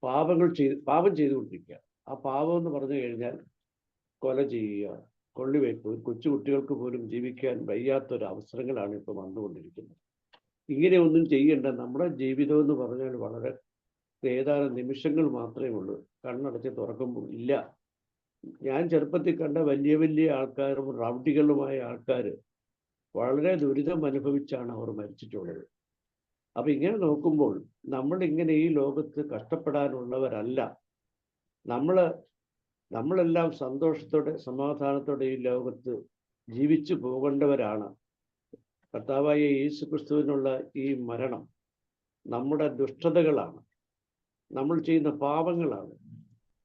പാപം ചെയ്തുകൊണ്ടിരിക്കുക. ആ പാപം എന്ന് പറഞ്ഞു കഴിഞ്ഞാൽ കൊല ചെയ്യുക, കൊള്ളിവയ്പ്, കൊച്ചുകുട്ടികൾക്ക് പോലും ജീവിക്കാൻ വയ്യാത്തൊരു അവസരങ്ങളാണ് ഇപ്പോൾ വന്നുകൊണ്ടിരിക്കുന്നത്. ഇങ്ങനെ ഒന്നും ചെയ്യേണ്ട. നമ്മുടെ ജീവിതം എന്ന് പറഞ്ഞാൽ വളരെ ഏതാനും നിമിഷങ്ങൾ മാത്രമേ ഉള്ളൂ. കണ്ണടച്ച് തുറക്കുമ്പോൾ ഇല്ല. ഞാൻ ചെറുപ്പത്തിൽ കണ്ട വലിയ വലിയ ആൾക്കാരും റൗഡികളുമായ ആൾക്കാർ വളരെ ദുരിതം അനുഭവിച്ചാണ് അവർ മരിച്ചിട്ടുള്ളത്. അപ്പൊ ഇങ്ങനെ നോക്കുമ്പോൾ നമ്മളിങ്ങനെ ഈ ലോകത്ത് കഷ്ടപ്പെടാനുള്ളവരല്ല. നമ്മളെല്ലാം സന്തോഷത്തോടെ സമാധാനത്തോടെ ഈ ലോകത്ത് ജീവിച്ചു പോകേണ്ടവരാണ്. കർത്താവായ യേശു ക്രിസ്തുവിനുള്ള ഈ മരണം നമ്മുടെ ദുഷ്ടതകളാണ്, നമ്മൾ ചെയ്യുന്ന പാപങ്ങളാണ്,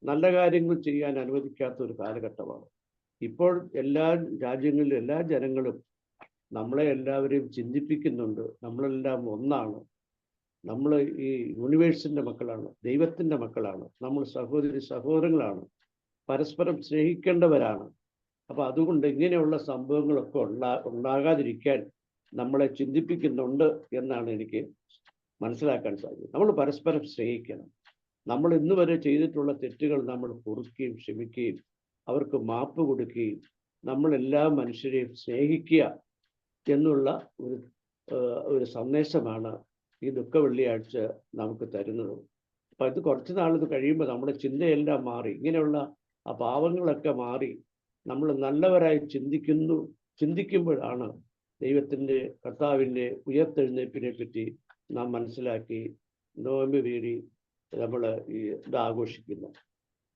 നല്ല കാര്യങ്ങൾ ചെയ്യാൻ അനുവദിക്കാത്ത ഒരു കാലഘട്ടമാണ്. ഇപ്പോൾ എല്ലാ രാജ്യങ്ങളിലും എല്ലാ ജനങ്ങളും നമ്മളെ എല്ലാവരെയും ചിന്തിപ്പിക്കുന്നുണ്ട്. നമ്മളെല്ലാം ഒന്നാണ്, നമ്മൾ ഈ യൂണിവേഴ്സിൻ്റെ മക്കളാണ്, ദൈവത്തിൻ്റെ മക്കളാണ്, നമ്മൾ സഹോദരങ്ങളാണ്, പരസ്പരം സ്നേഹിക്കേണ്ടവരാണ്. അപ്പൊ അതുകൊണ്ട് ഇങ്ങനെയുള്ള സംഭവങ്ങളൊക്കെ ഉണ്ടാകാതിരിക്കാൻ നമ്മളെ ചിന്തിപ്പിക്കുന്നുണ്ട് എന്നാണ് എനിക്ക് മനസ്സിലാക്കാൻ സാധിക്കും. നമ്മൾ പരസ്പരം സ്നേഹിക്കണം. നമ്മൾ ഇന്ന് വരെ ചെയ്തിട്ടുള്ള തെറ്റുകൾ നമ്മൾ പൊറുക്കുകയും ക്ഷമിക്കുകയും അവർക്ക് മാപ്പ് കൊടുക്കുകയും നമ്മളെല്ലാ മനുഷ്യരെയും സ്നേഹിക്കുക എന്നുള്ള ഒരു സന്ദേശമാണ് ഈ ദുഃഖവെള്ളിയാഴ്ച നമുക്ക് തരുന്നത്. അപ്പം ഇത് കുറച്ച് നാളിത് കഴിയുമ്പോൾ നമ്മുടെ ചിന്തയെല്ലാം മാറി, ഇങ്ങനെയുള്ള ആ പാവങ്ങളൊക്കെ മാറി നമ്മൾ നല്ലവരായി ചിന്തിക്കുമ്പോഴാണ് ദൈവത്തിൻ്റെ കർത്താവിൻ്റെ ഉയർത്തെഴുന്നേൽപ്പിനെ പറ്റി നാം മനസ്സിലാക്കി നോമ്പ് വീടി നമ്മൾ ഇത് ആഘോഷിക്കുന്നു.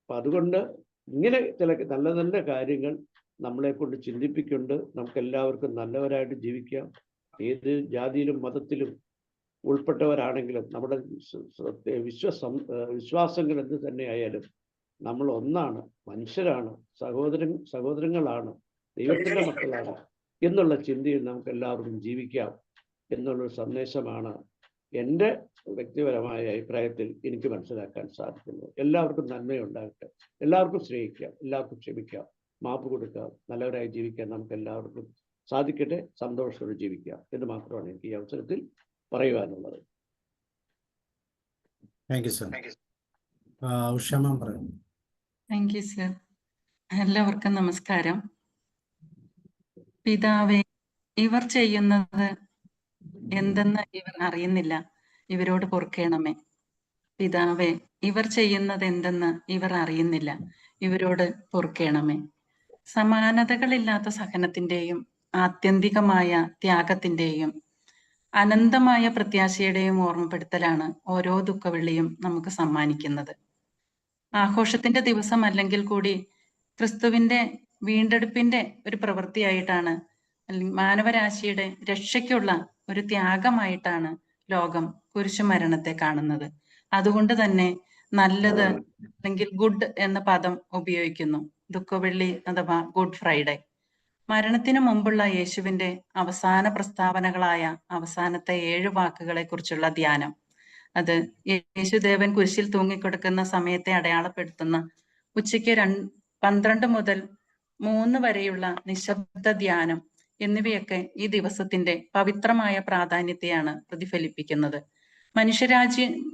അപ്പം അതുകൊണ്ട് ഇങ്ങനെ ചില നല്ല നല്ല കാര്യങ്ങൾ നമ്മളെ കൊണ്ട് ചിന്തിപ്പിക്കൊണ്ട് നമുക്ക് എല്ലാവർക്കും നല്ലവരായിട്ട് ജീവിക്കാം. ഏത് ജാതിയിലും മതത്തിലും ഉൾപ്പെട്ടവരാണെങ്കിലും നമ്മുടെ വിശ്വാസങ്ങൾ എന്ത് തന്നെയായാലും നമ്മൾ ഒന്നാണ്, മനുഷ്യരാണ്, സഹോദരങ്ങളാണ്, ദൈവത്തിൻ്റെ മക്കളാണ് എന്നുള്ള ചിന്തയിൽ നമുക്ക് എല്ലാവർക്കും ജീവിക്കാം എന്നുള്ളൊരു സന്ദേശമാണ് എൻ്റെ വ്യക്തിപരമായ അഭിപ്രായത്തിൽ എനിക്ക് മനസ്സിലാക്കാൻ സാധിക്കുന്നത്. എല്ലാവർക്കും നന്മയുണ്ടാകട്ടെ, എല്ലാവർക്കും സ്നേഹിക്കാം, എല്ലാവർക്കും ക്ഷമിക്കാം, മാപ്പ് കൊടുക്കാം, നല്ലവരായി ജീവിക്കാൻ നമുക്ക് എല്ലാവർക്കും സാധിക്കട്ടെ, സന്തോഷത്തോടെ ജീവിക്കാം എന്ന് മാത്രമാണ് എനിക്ക് ഈ അവസരത്തിൽ പറയുവാനുള്ളത്. Thank you sir. ഉഷാമ പറയുന്നു. Thank you sir. എല്ലാവർക്കും നമസ്കാരം. പിതാവേ, ഇവർ ചെയ്യുന്നത് എന്തെന്ന് ഇവർ അറിയുന്നില്ല, ഇവരോട് പൊറുക്കേണമേ. പിതാവേ, ഇവർ ചെയ്യുന്നത് എന്തെന്ന് ഇവർ അറിയുന്നില്ല, ഇവരോട് പൊറുക്കേണമേ. സമാനതകളില്ലാത്ത സഹനത്തിന്റെയും ആത്യന്തികമായ ത്യാഗത്തിന്റെയും അനന്തമായ പ്രത്യാശയുടെയും ഓർമ്മപ്പെടുത്തലാണ് ഓരോ ദുഃഖവെള്ളിയും നമുക്ക് സമ്മാനിക്കുന്നത്. ആഘോഷത്തിന്റെ ദിവസം അല്ലെങ്കിൽ കൂടി ക്രിസ്തുവിന്റെ വീണ്ടെടുപ്പിന്റെ ഒരു പ്രവൃത്തിയായിട്ടാണ്, അല്ലെങ്കിൽ മാനവരാശിയുടെ രക്ഷയ്ക്കുള്ള ഒരു ത്യാഗമായിട്ടാണ് ലോകം കുരിശുമരണത്തെ കാണുന്നത്. അതുകൊണ്ട് തന്നെ നല്ലത് അല്ലെങ്കിൽ ഗുഡ് എന്ന പദം ഉപയോഗിക്കുന്നു. ദുഃഖവെള്ളി അഥവാ ഗുഡ് ഫ്രൈഡേ. മരണത്തിന് മുമ്പുള്ള യേശുവിന്റെ അവസാന പ്രസ്താവനകളായ അവസാനത്തെ 7 വാക്കുകളെ കുറിച്ചുള്ള ധ്യാനം. അത് യേശുദേവൻ കുരിശിൽ തൂങ്ങിക്കൊടുക്കുന്ന സമയത്തെ അടയാളപ്പെടുത്തുന്ന ഉച്ചയ്ക്ക് 12 മുതൽ 3 വരെയുള്ള നിശബ്ദ ധ്യാനം എന്നിവയൊക്കെ ഈ ദിവസത്തിന്റെ പവിത്രമായ പ്രാധാന്യത്തെയാണ് പ്രതിഫലിപ്പിക്കുന്നത്.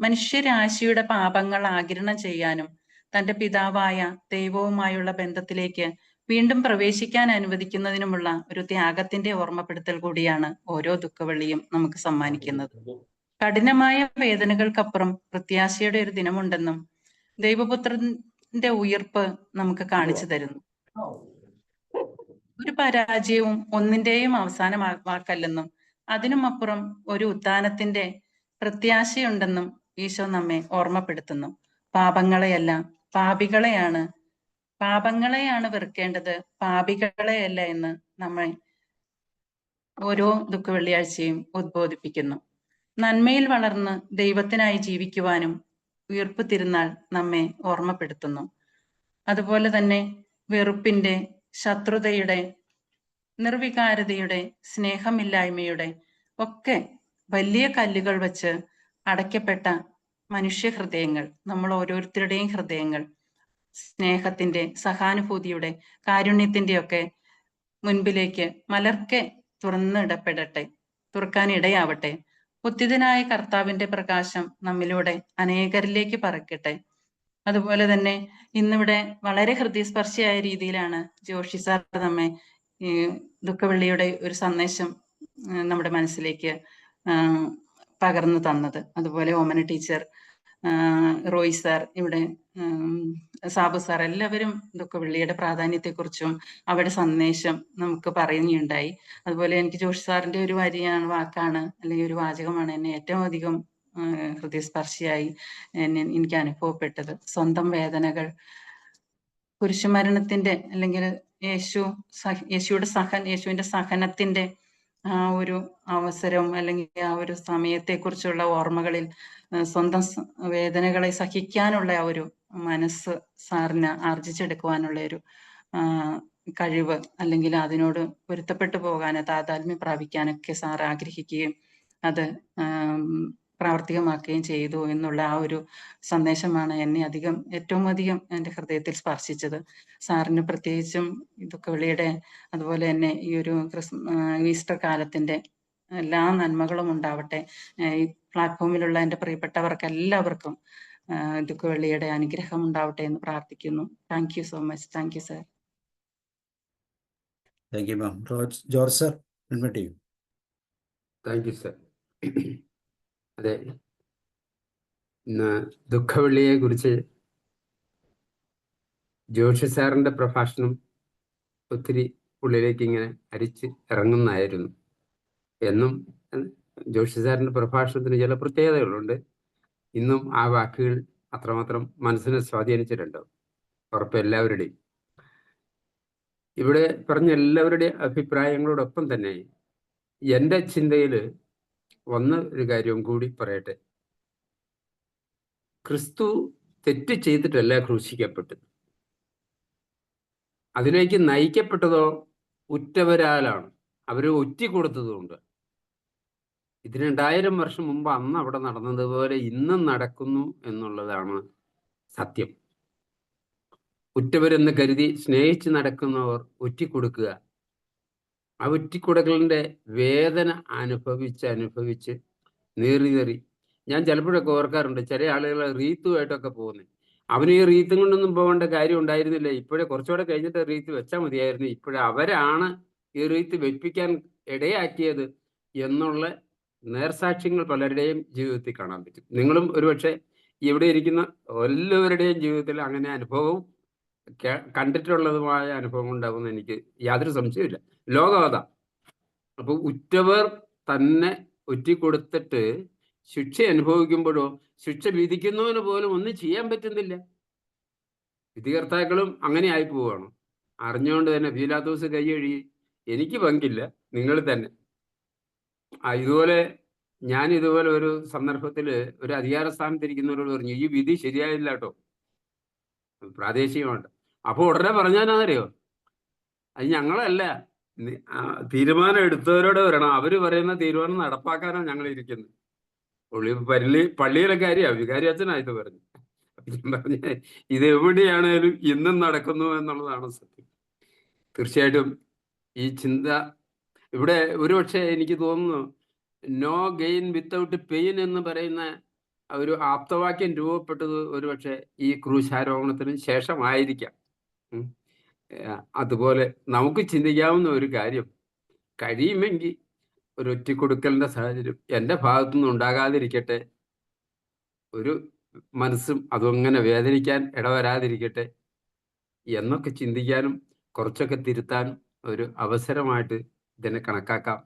മനുഷ്യരാശിയുടെ പാപങ്ങൾ ആഗിരണം ചെയ്യാനും തന്റെ പിതാവായ ദൈവവുമായുള്ള ബന്ധത്തിലേക്ക് വീണ്ടും പ്രവേശിക്കാൻ അനുവദിക്കുന്നതിനുമുള്ള ഒരു ത്യാഗത്തിന്റെ ഓർമ്മപ്പെടുത്തൽ കൂടിയാണ് ഓരോ ദുഃഖവെള്ളിയും നമുക്ക് സമ്മാനിക്കുന്നത്. കഠിനമായ വേദനകൾക്കപ്പുറം പ്രത്യാശയുടെ ഒരു ദിനമുണ്ടെന്നും ദൈവപുത്രന്റെ ഉയിർപ്പ് നമുക്ക് കാണിച്ചു തരുന്നു. ഒരു പരാജയവും ഒന്നിന്റെയും അവസാനമാക്കല്ലെന്നും അതിനുമപ്പുറം ഒരു ഉത്ഥാനത്തിന്റെ പ്രത്യാശയുണ്ടെന്നും ഈശോ നമ്മെ ഓർമ്മപ്പെടുത്തുന്നു. പാപങ്ങളെയല്ല പാപങ്ങളെയാണ് വെറുക്കേണ്ടത്, പാപികളെയല്ല എന്ന് നമ്മെ ഓരോ ദുഃഖവെള്ളിയാഴ്ചയും ഉദ്ബോധിപ്പിക്കുന്നു. നന്മയിൽ വളർന്ന് ദൈവത്തിനായി ജീവിക്കുവാനും ഉയിർപ്പ് തിരുനാൾ നമ്മെ ഓർമ്മപ്പെടുത്തുന്നു. അതുപോലെ തന്നെ വെറുപ്പിന്റെ, ശത്രുതയുടെ, നിർവികാരതയുടെ, സ്നേഹമില്ലായ്മയുടെ ഒക്കെ വലിയ കല്ലുകൾ വെച്ച് അടയ്ക്കപ്പെട്ട മനുഷ്യ ഹൃദയങ്ങൾ, നമ്മൾ ഓരോരുത്തരുടെയും ഹൃദയങ്ങൾ സ്നേഹത്തിന്റെ, സഹാനുഭൂതിയുടെ, കാരുണ്യത്തിന്റെ ഒക്കെ മുൻപിലേക്ക് മലർക്കെ തുറക്കാൻ ഇടയാവട്ടെ. ഉത്തിതനായ കർത്താവിന്റെ പ്രകാശം നമ്മിലൂടെ അനേകരിലേക്ക് പറക്കട്ടെ. അതുപോലെ തന്നെ ഇന്നിവിടെ വളരെ ഹൃദയസ്പർശിയായ രീതിയിലാണ് ജോഷി സാർ നമ്മെ ഈ ദുഃഖവെള്ളിയുടെ ഒരു സന്ദേശം നമ്മുടെ മനസ്സിലേക്ക് പകർന്നു തന്നത്. അതുപോലെ ഓമന ടീച്ചർ, റോയ് സാർ, ഇവിടെ സാബു സാർ, എല്ലാവരും ദുഃഖവെള്ളിയുടെ പ്രാധാന്യത്തെക്കുറിച്ചും അവരുടെ സന്ദേശം നമുക്ക് പറയുകയുണ്ടായി. അതുപോലെ എനിക്ക് ജോഷി സാറിന്റെ ഒരു വാക്കാണ് അല്ലെങ്കിൽ ഒരു വാചകമാണ് എന്നെ ഏറ്റവും അധികം ഹൃദയസ്പർശിയായി എനിക്ക് അനുഭവപ്പെട്ടത്. സ്വന്തം വേദനകൾ കുരിശുമരണത്തിന്റെ അല്ലെങ്കിൽ യേശുവിന്റെ സഹനത്തിന്റെ ആ ഒരു അവസരവും അല്ലെങ്കിൽ ആ ഒരു സമയത്തെക്കുറിച്ചുള്ള ഓർമ്മകളിൽ സ്വന്തം വേദനകളെ സഹിക്കാനുള്ള ആ ഒരു മനസ്സ് സാറിന് ആർജിച്ചെടുക്കുവാനുള്ള ഒരു കഴിവ്, അല്ലെങ്കിൽ അതിനോട് പൊരുത്തപ്പെട്ടു പോകാൻ, താതാത്മ്യം പ്രാപിക്കാനൊക്കെ സാർ ആഗ്രഹിക്കുകയും അത് പ്രാവർത്തികമാക്കുകയും ചെയ്തു എന്നുള്ള ആ ഒരു സന്ദേശമാണ് എന്നെ ഏറ്റവും അധികം എൻ്റെ ഹൃദയത്തിൽ സ്പർശിച്ചത്. സാറിന് പ്രത്യേകിച്ചും ദുഃഖവെള്ളിയുടെ അതുപോലെ തന്നെ ഈ ഒരു ഈസ്റ്റർ കാലത്തിന്റെ എല്ലാ നന്മകളും ഉണ്ടാവട്ടെ. ഈ പ്ലാറ്റ്ഫോമിലുള്ള എൻ്റെ പ്രിയപ്പെട്ടവർക്ക് എല്ലാവർക്കും ദുഃഖവെള്ളിയുടെ അനുഗ്രഹം ഉണ്ടാവട്ടെ എന്ന് പ്രാർത്ഥിക്കുന്നു. Thank you so much. Thank you sir. Thank you ma'am. George sir, admit ചെയ്യൂ. Thank you sir. അതെ, ഇന്ന് ദുഃഖവെള്ളിയെ കുറിച്ച് ജോഷി സാറിന്റെ പ്രഭാഷണം ഒത്തിരി ഉള്ളിലേക്ക് ഇങ്ങനെ അരിച്ച് ഇറങ്ങുന്നതായിരുന്നു. എന്നും ജോഷി സാറിന്റെ പ്രഭാഷണത്തിന് ചില പ്രത്യേകതകളുണ്ട്. ഇന്നും ആ വാക്കുകൾ അത്രമാത്രം മനസ്സിനെ സ്വാധീനിച്ചിട്ടുണ്ടാവും, ഉറപ്പ് എല്ലാവരുടെയും. ഇവിടെ പറഞ്ഞ എല്ലാവരുടെയും അഭിപ്രായങ്ങളോടൊപ്പം തന്നെ എൻ്റെ ചിന്തയിൽ ഒരു കാര്യവും കൂടി പറയട്ടെ. ക്രിസ്തു തെറ്റ് ചെയ്തിട്ടല്ല ക്രൂശിക്കപ്പെട്ടത്, അതിലേക്ക് നയിക്കപ്പെട്ടതോ ഉറ്റവരാലാണ്, അവരെ ഒറ്റിക്കൊടുത്തതുകൊണ്ട്. ഇത് 2000 വർഷം മുമ്പ് അന്ന് അവിടെ നടന്നതുപോലെ ഇന്നും നടക്കുന്നു എന്നുള്ളതാണ് സത്യം. ഉറ്റവരെന്ന് കരുതി സ്നേഹിച്ച് നടക്കുന്നവർ ഒറ്റിക്കൊടുക്കുക, ആ ഒറ്റിക്കൊടുക്കലിൻ്റെ വേദന അനുഭവിച്ച് നേറി. ഞാൻ ചിലപ്പോഴൊക്കെ ഓർക്കാറുണ്ട്, ചില ആളുകൾ റീത്തുമായിട്ടൊക്കെ പോകുന്നത്. അവന് ഈ റീത്തും കൊണ്ടൊന്നും പോകേണ്ട കാര്യം ഉണ്ടായിരുന്നില്ല. ഇപ്പോഴേ കുറച്ചുകൂടെ കഴിഞ്ഞിട്ട് റീത്ത് വെച്ചാൽ മതിയായിരുന്നു. ഇപ്പോഴേ അവരാണ് ഈ റീത്ത് വെപ്പിക്കാൻ ഇടയാക്കിയത് എന്നുള്ള നേർസാക്ഷ്യങ്ങൾ പലരുടെയും ജീവിതത്തിൽ കാണാൻ പറ്റും. നിങ്ങളും ഒരുപക്ഷെ ഇവിടെ ഇരിക്കുന്ന എല്ലാവരുടെയും ജീവിതത്തിൽ അങ്ങനെ അനുഭവവും കണ്ടിട്ടുള്ളതുമായ അനുഭവം ഉണ്ടാകുമെന്ന് എനിക്ക് യാതൊരു സംശയമില്ല. ലോകം അതാ. അപ്പൊ ഉറ്റവർ തന്നെ ഒറ്റിക്കൊടുത്തിട്ട് ശിക്ഷ അനുഭവിക്കുമ്പോഴോ ശിക്ഷ വിധിക്കുന്നവന് പോലും ഒന്നും ചെയ്യാൻ പറ്റുന്നില്ല. വിധികർത്താക്കളും അങ്ങനെ ആയി പോവുകയാണ്. അറിഞ്ഞുകൊണ്ട് തന്നെ പീലാത്തോസ് കൈ കഴുകി, എനിക്ക് പങ്കില്ല, നിങ്ങൾ തന്നെ. ഇതുപോലെ ഞാൻ ഇതുപോലെ ഒരു സന്ദർഭത്തിൽ ഒരു അധികാര സ്ഥാനത്തിരിക്കുന്നവരോട് പറഞ്ഞു, ഈ വിധി ശരിയായില്ല കേട്ടോ, പ്രാദേശികമായിട്ട്. അപ്പൊ ഉടനെ പറഞ്ഞാലറിയോ, അത് ഞങ്ങളല്ല, തീരുമാനം എടുത്തവരോട് വരണം, അവര് പറയുന്ന തീരുമാനം നടപ്പാക്കാനാണ് ഞങ്ങൾ ഇരിക്കുന്നത്. പള്ളിയിലെ കാര്യമാണ്, വികാരി അച്ഛനാ ഇത് പറഞ്ഞു. പറഞ്ഞ ഇത് എവിടെയാണേലും ഇന്നും നടക്കുന്നു എന്നുള്ളതാണ് സത്യം. തീർച്ചയായിട്ടും ഈ ചിന്ത ഇവിടെ ഒരുപക്ഷെ എനിക്ക് തോന്നുന്നു നോ ഗെയിൻ വിത്തൗട്ട് പെയിൻ എന്ന് പറയുന്ന ഒരു ആപ്തവാക്യം രൂപപ്പെട്ടത് ഒരുപക്ഷെ ഈ ക്രൂശാരോഹണത്തിന് ശേഷമായിരിക്കാം. അതുപോലെ നമുക്ക് ചിന്തിക്കാവുന്ന ഒരു കാര്യം, കഴിയുമെങ്കിൽ ഒരു ഒറ്റിക്കൊടുക്കലിന്റെ സാഹചര്യം എൻ്റെ ഭാഗത്തുനിന്ന് ഉണ്ടാകാതിരിക്കട്ടെ, ഒരു മനസ്സും അതങ്ങനെ വേദനിക്കാൻ ഇടവരാതിരിക്കട്ടെ എന്നൊക്കെ ചിന്തിക്കാനും കുറച്ചൊക്കെ തിരുത്താനും ഒരു അവസരമായിട്ട് ഇതിനെ കണക്കാക്കാം.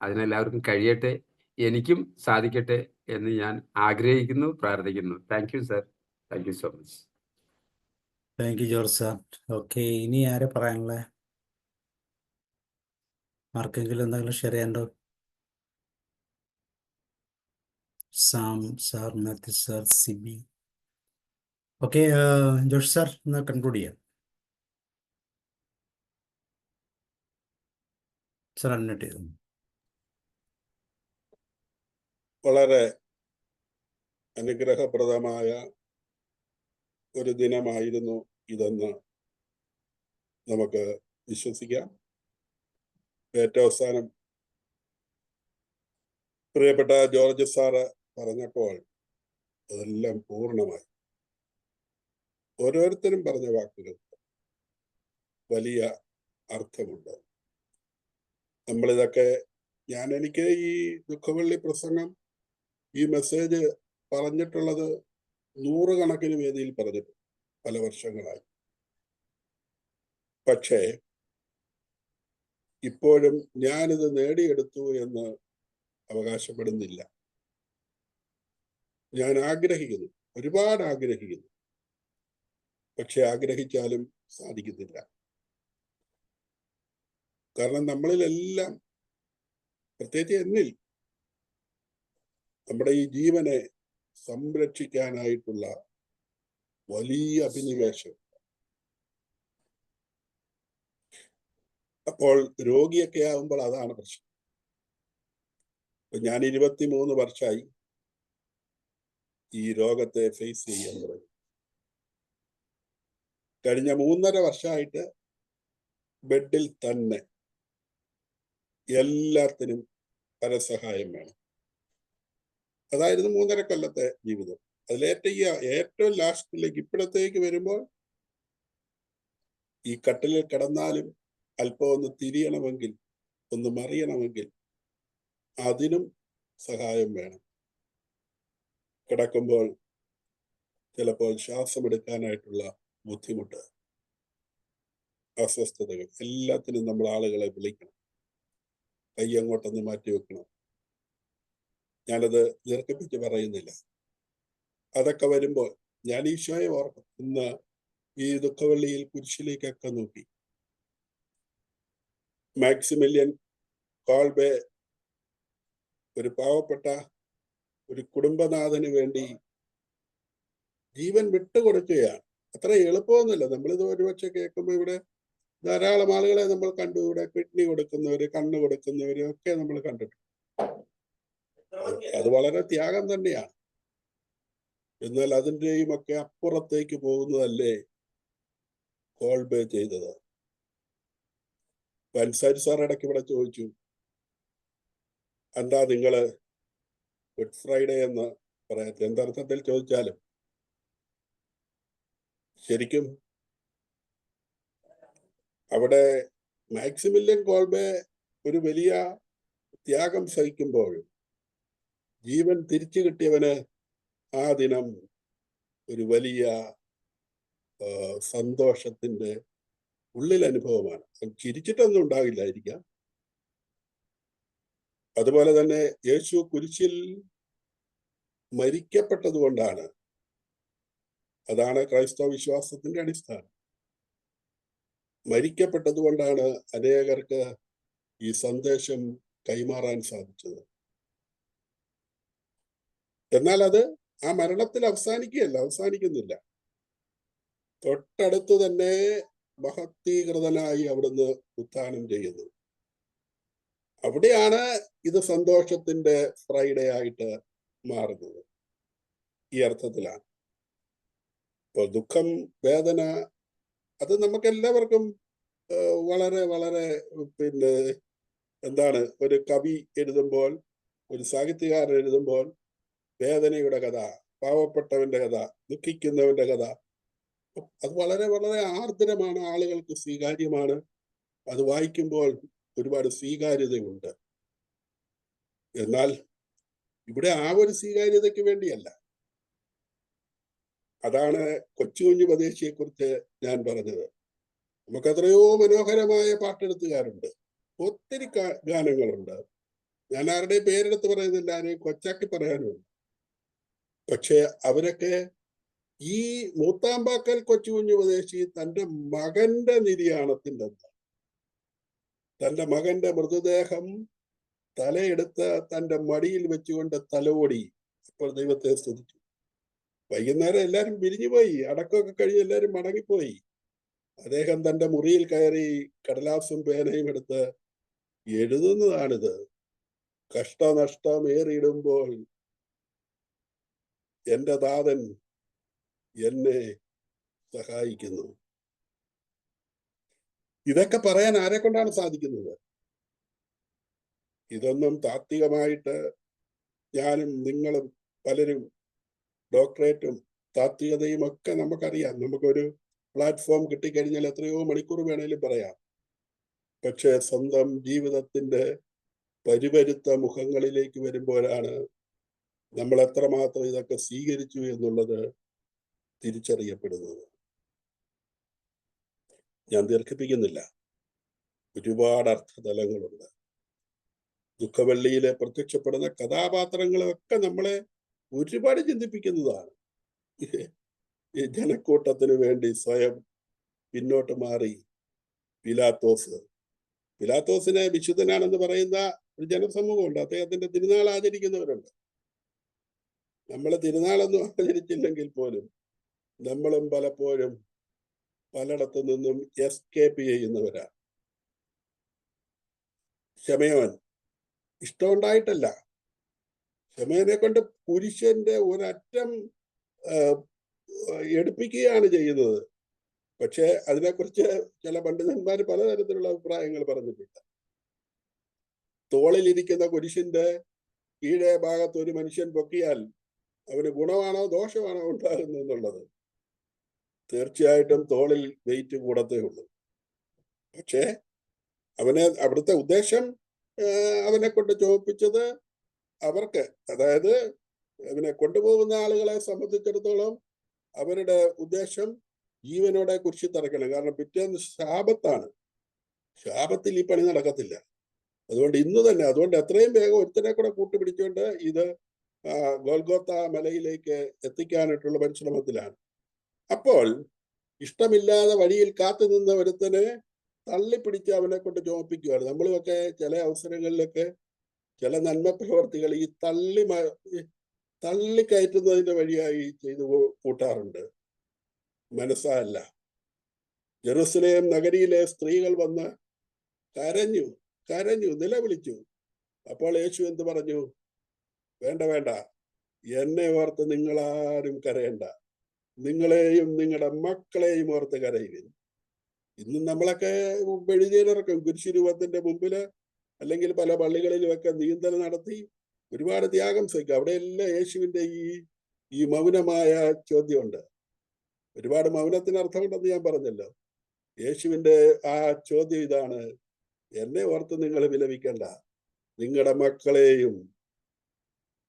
അതിനെല്ലാവർക്കും കഴിയട്ടെ, എനിക്കും സാധിക്കട്ടെ എന്ന് ഞാൻ ആഗ്രഹിക്കുന്നു, പ്രാർത്ഥിക്കുന്നു. Thank you sir. Thank you so much. Thank you George sir. Okay, ഇനി ആരെ പറയാനുള്ളത്? ആർക്കെങ്കിലും എന്തെങ്കിലും ഷെയർ ചെയ്യാനുണ്ടോ? Sam sir, Mathew sir, Sibi. Okay, Josh sir ഒന്ന് കൺക്ലൂഡ് ചെയ്യാം. സാർ അൺമ്യൂട്ട് ചെയ്തു. വളരെ അനുഗ്രഹപ്രദമായ ഒരു ദിനമായിരുന്നു ഇതെന്ന് നമുക്ക് വിശ്വസിക്കാം. ഏറ്റവും അവസാനം പ്രിയപ്പെട്ട ജോർജ് സാറ് പറഞ്ഞപ്പോൾ അതെല്ലാം പൂർണ്ണമായി. ഓരോരുത്തരും പറഞ്ഞ വാക്കുകൾ വലിയ അർത്ഥമുണ്ട്. നമ്മളിതൊക്കെ എനിക്ക് ഈ ദുഃഖവെള്ളി പ്രസംഗം, ഈ മെസ്സേജ് പറഞ്ഞിട്ടുള്ളത് 100 കണക്കിന് വേദിയിൽ പറഞ്ഞിട്ടുണ്ട് പല വർഷങ്ങളായി. പക്ഷേ ഇപ്പോഴും ഞാനിത് നേടിയെടുത്തു എന്ന് അവകാശപ്പെടുന്നില്ല. ഞാൻ ആഗ്രഹിക്കുന്നു, ഒരുപാട് ആഗ്രഹിക്കുന്നു, പക്ഷെ ആഗ്രഹിച്ചാലും സാധിക്കുന്നില്ല. കാരണം നമ്മളിലെല്ലാം, പ്രത്യേകിച്ച് എന്നിൽ, നമ്മുടെ ഈ ജീവനെ സംരക്ഷിക്കാനായിട്ടുള്ള വലിയ അഭിനിവേശം. അപ്പോൾ രോഗിയൊക്കെ ആകുമ്പോൾ അതാണ് പ്രശ്നം. ഞാൻ 23 വർഷമായി ഈ രോഗത്തെ ഫേസ് ചെയ്യാൻ തുടങ്ങി. കഴിഞ്ഞ 3.5 വർഷമായിട്ട് ബെഡിൽ തന്നെ, എല്ലാത്തിനും പരസഹായം വേണം. അതായിരുന്നു 3.5 കൊല്ലത്തെ ജീവിതം. ഏറ്റവും ലാസ്റ്റിലേക്ക് ഇപ്പോഴത്തേക്ക് വരുമ്പോൾ ഈ കട്ടിലിൽ കിടന്നാലും അല്പം ഒന്ന് തിരിയണമെങ്കിൽ, ഒന്ന് മറിയണമെങ്കിൽ അതിനും സഹായം വേണം. കിടക്കുമ്പോൾ ചിലപ്പോൾ ശ്വാസമെടുക്കാനായിട്ടുള്ള ബുദ്ധിമുട്ട്, അസ്വസ്ഥതകൾ, എല്ലാത്തിനും നമ്മൾ ആളുകളെ വിളിക്കണം, കൈ അങ്ങോട്ടൊന്ന് മാറ്റി വെക്കണം. ഞാനത് ദീർഘിപ്പിച്ച് പറയുന്നില്ല. അതൊക്കെ വരുമ്പോൾ ഞാൻ ഈശോയെ ഓർക്കും. ഇന്ന് ഈ ദുഃഖവെള്ളിയിൽ കുരിശിലേക്കൊക്കെ നോക്കി മാക്സിമിലിയൻ കോൾബെ ഒരു പാവപ്പെട്ട ഒരു കുടുംബനാഥന് വേണ്ടി ജീവൻ വിട്ടുകൊടുക്കുകയാണ്. അത്ര എളുപ്പമൊന്നുമില്ല. നമ്മളിത് ഒരുപക്ഷെ കേൾക്കുമ്പോൾ ഇവിടെ ധാരാളം ആളുകളെ നമ്മൾ കണ്ടു. ഇവിടെ കിഡ്നി കൊടുക്കുന്നവര്, കണ്ണ് കൊടുക്കുന്നവര് ഒക്കെ നമ്മൾ കണ്ടിട്ടുണ്ട്. അത് വളരെ ത്യാഗം തന്നെയാണ്. എന്നാൽ അതിൻ്റെയും ഒക്കെ അപ്പുറത്തേക്ക് പോകുന്നതല്ലേ കോൾബെ ചെയ്തത്. അൻസാരി സാർ ഇടയ്ക്ക് ഇവിടെ ചോദിച്ചു, എന്താ നിങ്ങള് ഗുഡ് ഫ്രൈഡേ എന്ന് പറയാത്ത? എന്തർത്ഥത്തിൽ ചോദിച്ചാലും ശരിക്കും അവിടെ മാക്സിമിലിയൻ കോൾബെ ഒരു വലിയ ത്യാഗം സഹിക്കുമ്പോൾ ജീവൻ തിരിച്ചു കിട്ടിയവന് ആ ദിനം ഒരു വലിയ സന്തോഷത്തിന്റെ ഉള്ളിൽ അനുഭവമാണ്. ചിരിച്ചിട്ടൊന്നും ഉണ്ടാവില്ലായിരിക്കാം. അതുപോലെ തന്നെ യേശു കുരിശിൽ മരിക്കപ്പെട്ടത് കൊണ്ടാണ്, അതാണ് ക്രൈസ്തവ വിശ്വാസത്തിന്റെ അടിസ്ഥാനം. മരിക്കപ്പെട്ടത് കൊണ്ടാണ് അനേകർക്ക് ഈ സന്ദേശം കൈമാറാൻ സാധിച്ചത്. എന്നാൽ അത് ആ മരണത്തിൽ അവസാനിക്കുന്നില്ല. തൊട്ടടുത്ത് തന്നെ മഹത്വീകൃതനായി അവിടുന്ന് ഉത്ഥാനം ചെയ്യുന്നു. അവിടെയാണ് ഇത് സന്തോഷത്തിന്റെ ഫ്രൈഡേ ആയിട്ട് മാറുന്നത്. ഈ അർത്ഥത്തിലാണ്. ഇപ്പോൾ ദുഃഖം, വേദന, അത് നമുക്കെല്ലാവർക്കും വളരെ വളരെ എന്താണ്, ഒരു കവി എഴുതുമ്പോൾ, ഒരു സാഹിത്യകാരൻ എഴുതുമ്പോൾ വേദനയുടെ കഥ, പാവപ്പെട്ടവന്റെ കഥ, ദുഃഖിക്കുന്നവന്റെ കഥ, അത് വളരെ വളരെ ആർദ്രമാണ്, ആളുകൾക്ക് സ്വീകാര്യമാണ്. അത് വായിക്കുമ്പോൾ ഒരുപാട് സ്വീകാര്യതയുണ്ട്. എന്നാൽ ഇവിടെ ആ ഒരു സ്വീകാര്യതയ്ക്ക് വേണ്ടിയല്ല. അതാണ് കൊച്ചു കുഞ്ഞു പ്രദേശിയെ കുറിച്ച് ഞാൻ പറഞ്ഞത്. നമുക്ക് എത്രയോ മനോഹരമായ പാട്ടെഴുത്തുകാരുണ്ട്, ഒത്തിരി ഗാനങ്ങളുണ്ട്. ഞാൻ ആരുടെയും പേരെടുത്ത് പറയുന്നില്ല, ആരെയും കൊച്ചാക്കി പറയാനുണ്ട്. പക്ഷെ അവരൊക്കെ ഈ മൂത്താമ്പാക്കൽ കൊച്ചു കുഞ്ഞു പ്രദേശി തന്റെ മകന്റെ നിര്യാണത്തിന്റെ, തന്റെ മകന്റെ മൃതദേഹം തലയെടുത്ത് തന്റെ മടിയിൽ വെച്ചുകൊണ്ട് തലോടി അപ്പോൾ ദൈവത്തെ സ്തുതിച്ചു. വൈകുന്നേരം എല്ലാരും പിരിഞ്ഞുപോയി, അടക്കമൊക്കെ കഴിഞ്ഞ് എല്ലാരും മടങ്ങിപ്പോയി. അദ്ദേഹം തന്റെ മുറിയിൽ കയറി കടലാസും പേനയും എടുത്ത് എഴുതുന്നതാണിത്. കഷ്ടനഷ്ടം ഏറിയിടുമ്പോൾ എന്റെ താതൻ എന്നെ സഹായിക്കുന്നു. ഇതൊക്കെ പറയാൻ ആരെ കൊണ്ടാണ് സാധിക്കുന്നത്? ഇതൊന്നും താത്വികമായിട്ട് ഞാനും നിങ്ങളും പലരും ഡോക്ടറേറ്റും താത്വികതയും ഒക്കെ നമുക്കറിയാം. നമുക്കൊരു പ്ലാറ്റ്ഫോം കിട്ടിക്കഴിഞ്ഞാൽ എത്രയോ മണിക്കൂർ വേണേലും പറയാം. പക്ഷെ സ്വന്തം ജീവിതത്തിന്റെ പരിപരുത്ത മുഖങ്ങളിലേക്ക് വരുമ്പോഴാണ് നമ്മൾ എത്രമാത്രം ഇതൊക്കെ സ്വീകരിച്ചു എന്നുള്ളത് തിരിച്ചറിയപ്പെടുന്നത്. ഞാൻ ദീർഘിപ്പിക്കുന്നില്ല, ഒരുപാട് അർത്ഥതലങ്ങളുണ്ട്. ദുഃഖവെള്ളിയിലെ പ്രത്യക്ഷപ്പെടുന്ന കഥാപാത്രങ്ങളൊക്കെ നമ്മളെ ഒരുപാട് ചിന്തിപ്പിക്കുന്നതാണ്. ഈ ജനക്കൂട്ടത്തിന് വേണ്ടി സ്വയം പിന്നോട്ട് മാറി പിലാത്തോസിനെ വിശുദ്ധനാണെന്ന് പറയുന്ന ഒരു ജനസമൂഹമുണ്ട്. അദ്ദേഹത്തിന്റെ തിരുനാൾ ആചരിക്കുന്നവരുണ്ട്. നമ്മൾ തിരുനാളൊന്നും ആചരിച്ചില്ലെങ്കിൽ പോലും നമ്മളും പലപ്പോഴും പലയിടത്തു നിന്നും എസ്കേപ്പ് ചെയ്യുന്നവരാ. ശമയോൻ ഇഷ്ടമുണ്ടായിട്ടല്ല, ശമയോനെ കൊണ്ട് പുരുഷന്റെ ഒരറ്റം എടുപ്പിക്കുകയാണ് ചെയ്യുന്നത്. പക്ഷെ അതിനെക്കുറിച്ച് ചില പണ്ഡിതന്മാർ പലതരത്തിലുള്ള അഭിപ്രായങ്ങൾ പറഞ്ഞിട്ടുണ്ട്. തോളിലിരിക്കുന്ന കുരിശിന്റെ കീഴേ ഭാഗത്ത് ഒരു മനുഷ്യൻ പൊക്കിയാൽ അവന് ഗുണമാണോ ദോഷമാണോ ഉണ്ടാകുന്നത് എന്നുള്ളത് തീർച്ചയായിട്ടും തോളിൽ വെയിറ്റ് കൂടത്തേ ഉള്ളൂ. പക്ഷേ അവിടുത്തെ ഉദ്ദേശം അവനെ കൊണ്ട് ചുമപ്പിച്ചത് അവർക്ക്, അതായത് അവനെ കൊണ്ടുപോകുന്ന ആളുകളെ സംബന്ധിച്ചിടത്തോളം അവരുടെ ഉദ്ദേശം ജീവനോടെ കുരിശിൽ തറയ്ക്കണം. കാരണം പിറ്റേന്ന് ശാബത്താണ്, ശാബത്തിൽ ഈ പണി നടക്കത്തില്ല. അതുകൊണ്ട് ഇന്ന് തന്നെ, അതുകൊണ്ട് എത്രയും വേഗം ഒരുത്തനെ കൂടെ കൂട്ടുപിടിച്ചുകൊണ്ട് ഇത് ഗോൽഗോത്ത മലയിലേക്ക് എത്തിക്കാനായിട്ടുള്ള പരിശ്രമത്തിലാണ്. അപ്പോൾ ഇഷ്ടമില്ലാതെ വഴിയിൽ കാത്തു നിന്ന ഒരുത്തനെ തള്ളിപ്പിടിച്ച് അവനെ കൊണ്ട് ചുമപ്പിക്കുകയാണ്. നമ്മളുമൊക്കെ ചില അവസരങ്ങളിലൊക്കെ ചില നന്മ പ്രവർത്തികൾ ഈ തള്ളിക്കയറ്റുന്നതിന്റെ വഴിയായി ചെയ്തു കൂട്ടാറുണ്ട്. മനസ്സല്ല. ജെറുസലേം നഗരിയിലെ സ്ത്രീകൾ വന്ന് കരഞ്ഞു നിലവിളിച്ചു. അപ്പോൾ യേശു എന്ത് പറഞ്ഞു? വേണ്ട, എന്നെ ഓർത്ത് നിങ്ങളാരും കരയണ്ട, നിങ്ങളെയും നിങ്ങളുടെ മക്കളെയും ഓർത്ത് കരയുവിൻ. ഇന്നും നമ്മളൊക്കെ വെളിയിലിറക്കും കുരിശുരൂപത്തിന്റെ മുമ്പില് അല്ലെങ്കിൽ പല പള്ളികളിലുമൊക്കെ നീന്തൽ നടത്തി ഒരുപാട് ത്യാഗം സഹിക്കും. അവിടെയെല്ലാം യേശുവിന്റെ ഈ മൗനമായ ചോദ്യമുണ്ട്. ഒരുപാട് മൗനത്തിന് അർത്ഥമുണ്ടെന്ന് ഞാൻ പറഞ്ഞല്ലോ. യേശുവിന്റെ ആ ചോദ്യം ഇതാണ്: എന്നെ ഓർത്ത് നിങ്ങൾ വിലപിക്കണ്ട, നിങ്ങളുടെ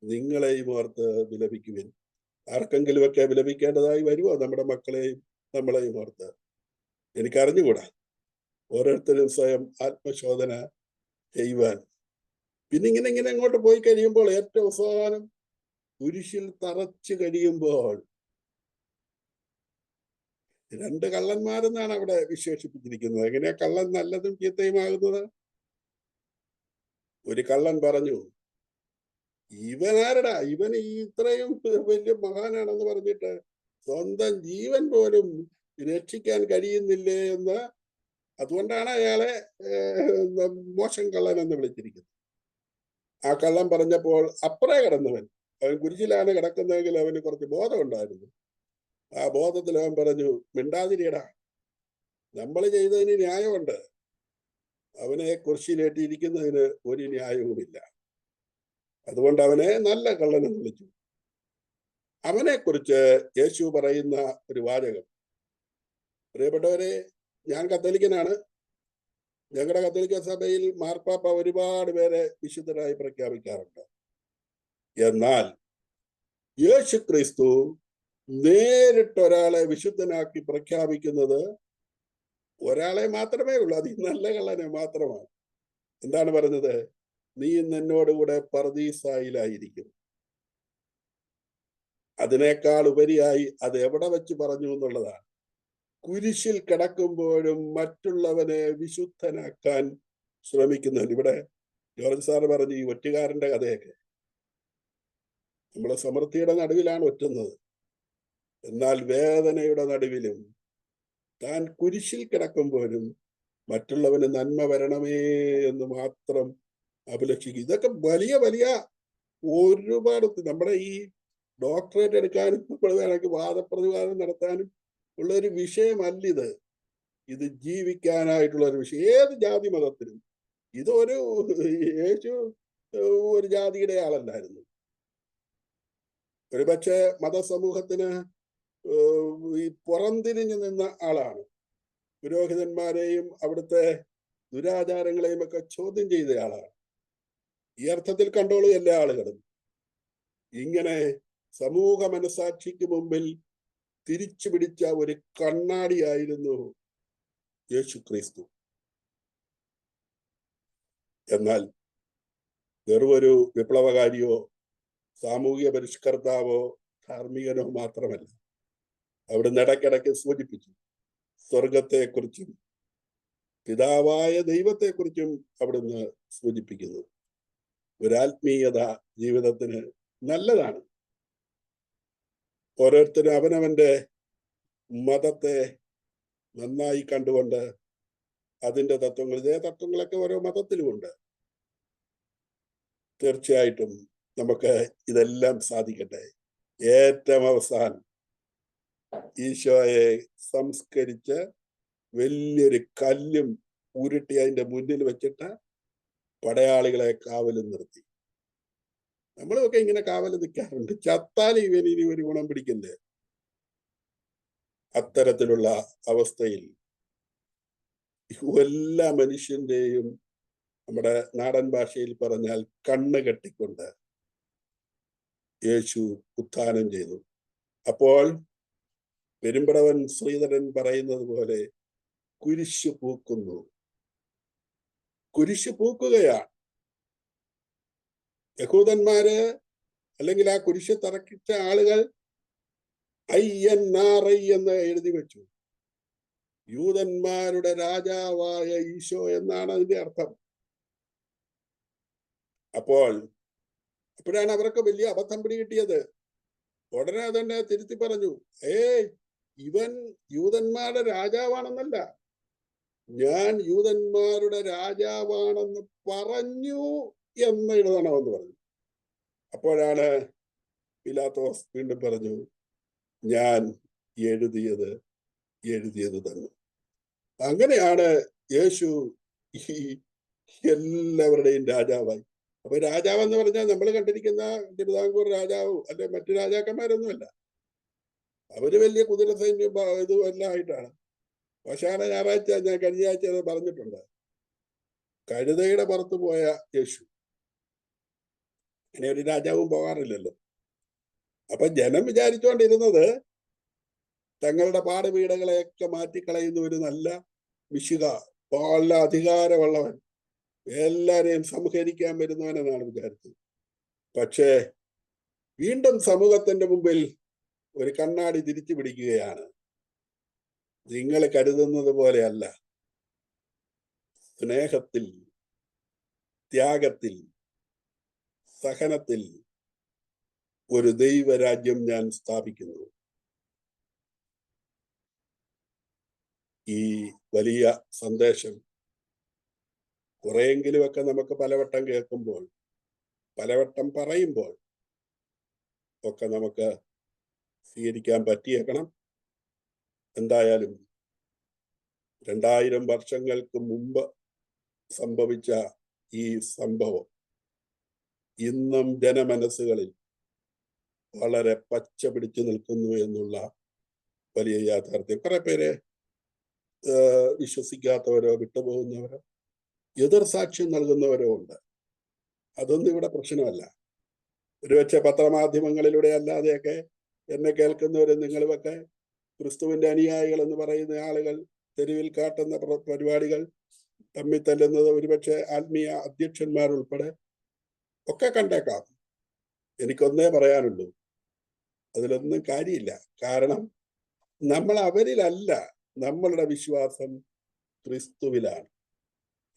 നിങ്ങളെയും ഓർത്ത് വിലപിക്കുവിൻ. ആർക്കെങ്കിലുമൊക്കെ വിലപിക്കേണ്ടതായി വരുമോ നമ്മുടെ മക്കളെയും നമ്മളെയും ഓർത്ത്? എനിക്കറിഞ്ഞുകൂടാ. ഓരോരുത്തരും സ്വയം ആത്മശോധന ചെയ്യുവാൻ. പിന്നെ ഇങ്ങനെ അങ്ങോട്ട് പോയി കഴിയുമ്പോൾ ഏറ്റവും അവസാനം കുരിശിൽ തറച്ചു കഴിയുമ്പോൾ 2 കള്ളന്മാരെന്നാണ് അവിടെ വിശേഷിപ്പിച്ചിരിക്കുന്നത്. എങ്ങനെയാ കള്ളൻ നല്ലതും ചീത്തയുമാകുന്നത്? ഒരു കള്ളൻ പറഞ്ഞു, ഇവനാരടാ, ഇവൻ ഇത്രയും വലിയ മഹാനാണെന്ന് പറഞ്ഞിട്ട് സ്വന്തം ജീവൻ പോലും രക്ഷിക്കാൻ കഴിയുന്നില്ലേ എന്ന്. അതുകൊണ്ടാണ് അയാളെ മോശം കള്ളൻ എന്ന് വിളിച്ചിരിക്കുന്നത്. ആ കള്ളൻ പറഞ്ഞപ്പോൾ അപ്പുറേ കിടന്നവൻ, അവൻ കുരിശിലാണ് കിടക്കുന്നതെങ്കിൽ അവന് കുറച്ച് ബോധം ഉണ്ടായിരുന്നു. ആ ബോധത്തിൽ അവൻ പറഞ്ഞു, മിണ്ടാതിരിയടാ, നമ്മൾ ചെയ്തതിന് ന്യായമുണ്ട്, അവനെ കുരിശിലേറ്റിയിരിക്കുന്നതിന് ഒരു ന്യായവുമില്ല. അതുകൊണ്ട് അവനെ നല്ല കള്ളനെന്ന് വിളിച്ചു. അവനെ കുറിച്ച് യേശു പറയുന്ന ഒരു വാചകം, പ്രിയപ്പെട്ടവരെ, ഞാൻ കത്തോലിക്കനാണ്. ഞങ്ങളുടെ കത്തോലിക്ക സഭയിൽ മാർപ്പാപ്പ ഒരുപാട് പേരെ വിശുദ്ധരായി പ്രഖ്യാപിക്കാറുണ്ട്. എന്നാൽ യേശു ക്രിസ്തു നേരിട്ട് ഒരാളെ വിശുദ്ധനാക്കി പ്രഖ്യാപിക്കുന്നത് ഒരാളെ മാത്രമേ ഉള്ളൂ, അത് ഈ നല്ല കള്ളനെ മാത്രമാണ്. എന്താണ് പറഞ്ഞത്? നീ എന്നോടുകൂടെ പർദീസായിലായിരിക്കും. അതിനേക്കാൾ ഉപരിയായി അത് എവിടെ വെച്ച് പറഞ്ഞു എന്നുള്ളതാണ്. കുരിശിൽ കിടക്കുമ്പോഴും മറ്റുള്ളവനെ വിശുദ്ധനാക്കാൻ ശ്രമിക്കുന്നവൻ. ഇവിടെ ജോർജ് സാറ് പറഞ്ഞു ഈ ഒറ്റുകാരന്റെ കഥയൊക്കെ. നമ്മളെ സമൃദ്ധിയുടെ നടുവിലാണ് ഒറ്റുന്നത്, എന്നാൽ വേദനയുടെ നടുവിലും താൻ കുരിശിൽ കിടക്കുമ്പോഴും മറ്റുള്ളവന് നന്മ വരണമേ എന്ന് മാത്രം അഭിലഷിക്കും. ഇതൊക്കെ വലിയ വലിയ ഒരുപാട്, നമ്മുടെ ഈ ഡോക്ടറേറ്റ് എടുക്കാനും നമ്മൾ വേണമെങ്കിൽ വാദപ്രതിവാദം നടത്താനും ഉള്ള ഒരു വിഷയമല്ലിത്. ഇത് ജീവിക്കാനായിട്ടുള്ള ഒരു വിഷയം. ഏത് ജാതി മതത്തിനും ഇതൊരു, യേശു ഒരു ജാതിയുടെ ആളല്ലായിരുന്നു. ഒരുപക്ഷെ മതസമൂഹത്തിന് ഈ പുറംതിരിഞ്ഞു നിന്ന ആളാണ്. പുരോഹിതന്മാരെയും അവിടുത്തെ ദുരാചാരങ്ങളെയും ഒക്കെ ചോദ്യം ചെയ്ത ആളാണ്. ഈ അർത്ഥത്തിൽ കണ്ടോളൂ എല്ലാ ആളുകളും. ഇങ്ങനെ സമൂഹ മനസാക്ഷിക്ക് മുമ്പിൽ തിരിച്ചു പിടിച്ച ഒരു കണ്ണാടിയായിരുന്നു യേശു ക്രിസ്തു. എന്നാൽ വെറുമൊരു വിപ്ലവകാരിയോ സാമൂഹിക പരിഷ്കർത്താവോ ധാർമ്മികനോ മാത്രമല്ല. അവിടുന്ന് ഇടയ്ക്കിടയ്ക്ക് സൂചിപ്പിച്ചു സ്വർഗത്തെക്കുറിച്ചും പിതാവായ ദൈവത്തെക്കുറിച്ചും അവിടുന്ന് സൂചിപ്പിക്കുന്നു. ഒരാത്മീയത ജീവിതത്തിന് നല്ലതാണ്. ഓരോരുത്തരും അവനവന്റെ മതത്തെ നന്നായി കണ്ടുകൊണ്ട് അതിന്റെ തത്വങ്ങൾ, ഇതേ തത്വങ്ങളൊക്കെ ഓരോ മതത്തിലുമുണ്ട്. തീർച്ചയായിട്ടും നമുക്ക് ഇതെല്ലാം സാധിക്കട്ടെ. ഏറ്റവും അവസാനം ഈശോയെ സംസ്കരിച്ച് വലിയൊരു കല്ലും ഉരുട്ടി അതിന്റെ മുന്നിൽ വെച്ചിട്ട് പടയാളികളെ കാവലും നിർത്തി. നമ്മളൊക്കെ ഇങ്ങനെ കാവല് നിൽക്കാറുണ്ട്. ചത്താലും ഇവൻ ഇനി ഒരു ഗുണം പിടിക്കില്ലേ? അത്തരത്തിലുള്ള അവസ്ഥയിൽ എല്ലാ മനുഷ്യന്റെയും, നമ്മുടെ നാടൻ ഭാഷയിൽ പറഞ്ഞാൽ കണ്ണ് കെട്ടിക്കൊണ്ട് യേശു ഉത്ഥാനം ചെയ്തു. അപ്പോൾ പെരുമ്പടവൻ ശ്രീധരൻ പറയുന്നത് പോലെ കുരിശ് പൂക്കുന്നു. കുരിശ് പൂക്കുകയാണ്. യഹൂദന്മാര് അല്ലെങ്കിൽ ആ കുരിശ് തറക്കിച്ച ആളുകൾ INRI എന്ന് എഴുതി വെച്ചു. യൂതന്മാരുടെ രാജാവായ ഈശോ എന്നാണ് അതിന്റെ അർത്ഥം. അപ്പോഴാണ് അവർക്ക് വലിയ അബദ്ധം പിടികിട്ടിയത്. ഉടനെ തന്നെ തിരുത്തി പറഞ്ഞു, ഇവൻ യൂതന്മാരുടെ രാജാവാണെന്നല്ല, ഞാൻ യൂതന്മാരുടെ രാജാവാണെന്ന് പറഞ്ഞു എന്ന് എഴുതണമെന്ന് പറഞ്ഞു. അപ്പോഴാണ് പിലാത്തോസ് വീണ്ടും പറഞ്ഞു, ഞാൻ എഴുതിയത് തന്നെ. അങ്ങനെയാണ് യേശു ഈ എല്ലാവരുടെയും രാജാവായി. അപ്പൊ രാജാവെന്ന് പറഞ്ഞാൽ നമ്മൾ കണ്ടിരിക്കുന്ന തിരുവിതാംകൂർ രാജാവും അല്ലെ മറ്റു രാജാക്കന്മാരൊന്നുമല്ല. അവര് വലിയ കുതിര സൈന്യം ഇതും എല്ലാം ആയിട്ടാണ്. അവസാന ഞായറാഴ്ച, ഞാൻ കഴിഞ്ഞ ആഴ്ച അത് പറഞ്ഞിട്ടുണ്ട്, കഴുതയുടെ പുറത്ത് പോയ യേശു. ഇങ്ങനെ ഒരു രാജാവും പോകാറില്ലല്ലോ. അപ്പൊ ജനം വിചാരിച്ചുകൊണ്ടിരുന്നത് തങ്ങളുടെ പാടുപീടകളെയൊക്കെ മാറ്റിക്കളയുന്ന ഒരു നല്ല വിശുക, നല്ല അധികാരമുള്ളവൻ, എല്ലാരെയും സംഹരിക്കാൻ വരുന്നവനെന്നാണ് വിചാരിച്ചത്. പക്ഷേ വീണ്ടും സമൂഹത്തിന്റെ മുമ്പിൽ ഒരു കണ്ണാടി തിരിച്ചു പിടിക്കുകയാണ്. നിങ്ങൾ കരുതുന്നത് പോലെയല്ല. സ്നേഹത്തിൽ, ത്യാഗത്തിൽ, സഹനത്തിൽ ഒരു ദൈവരാജ്യം ഞാൻ സ്ഥാപിക്കുന്നു. ഈ വലിയ സന്ദേശം കുറെയെങ്കിലുമൊക്കെ നമുക്ക് പലവട്ടം കേൾക്കുമ്പോൾ, പലവട്ടം പറയുമ്പോൾ ഒക്കെ നമുക്ക് സ്വീകരിക്കാൻ പറ്റിയേക്കണം. എന്തായാലും 2000 വർഷങ്ങൾക്ക് മുമ്പ് സംഭവിച്ച ഈ സംഭവം ഇന്നും ജനമനസ്സുകളിൽ വളരെ പച്ച പിടിച്ചു നിൽക്കുന്നു എന്നുള്ള വലിയ യാഥാർത്ഥ്യം. കുറെ പേര് വിശ്വസിക്കാത്തവരോ വിട്ടുപോകുന്നവരോ എതിർ സാക്ഷ്യം നൽകുന്നവരോ ഉണ്ട്. അതൊന്നും ഇവിടെ പ്രശ്നമല്ല. ഒരുപക്ഷെ പത്രമാധ്യമങ്ങളിലൂടെ അല്ലാതെയൊക്കെ എന്നെ കേൾക്കുന്നവരും നിങ്ങളുമൊക്കെ ക്രിസ്തുവിന്റെ അനുയായികൾ എന്ന് പറയുന്ന ആളുകൾ തെരുവിൽ കാട്ടുന്ന പരിപാടികൾ, തമ്മിൽ തല്ലുന്നത് ഒരുപക്ഷെ ആത്മീയ അധ്യക്ഷന്മാർ ഉൾപ്പെടെ ഒക്കെ കണ്ടേക്കാം. എനിക്കൊന്നേ പറയാനുള്ളൂ, അതിലൊന്നും കാര്യമില്ല. കാരണം നമ്മൾ അവരിലല്ല, നമ്മളുടെ വിശ്വാസം ക്രിസ്തുവിലാണ്.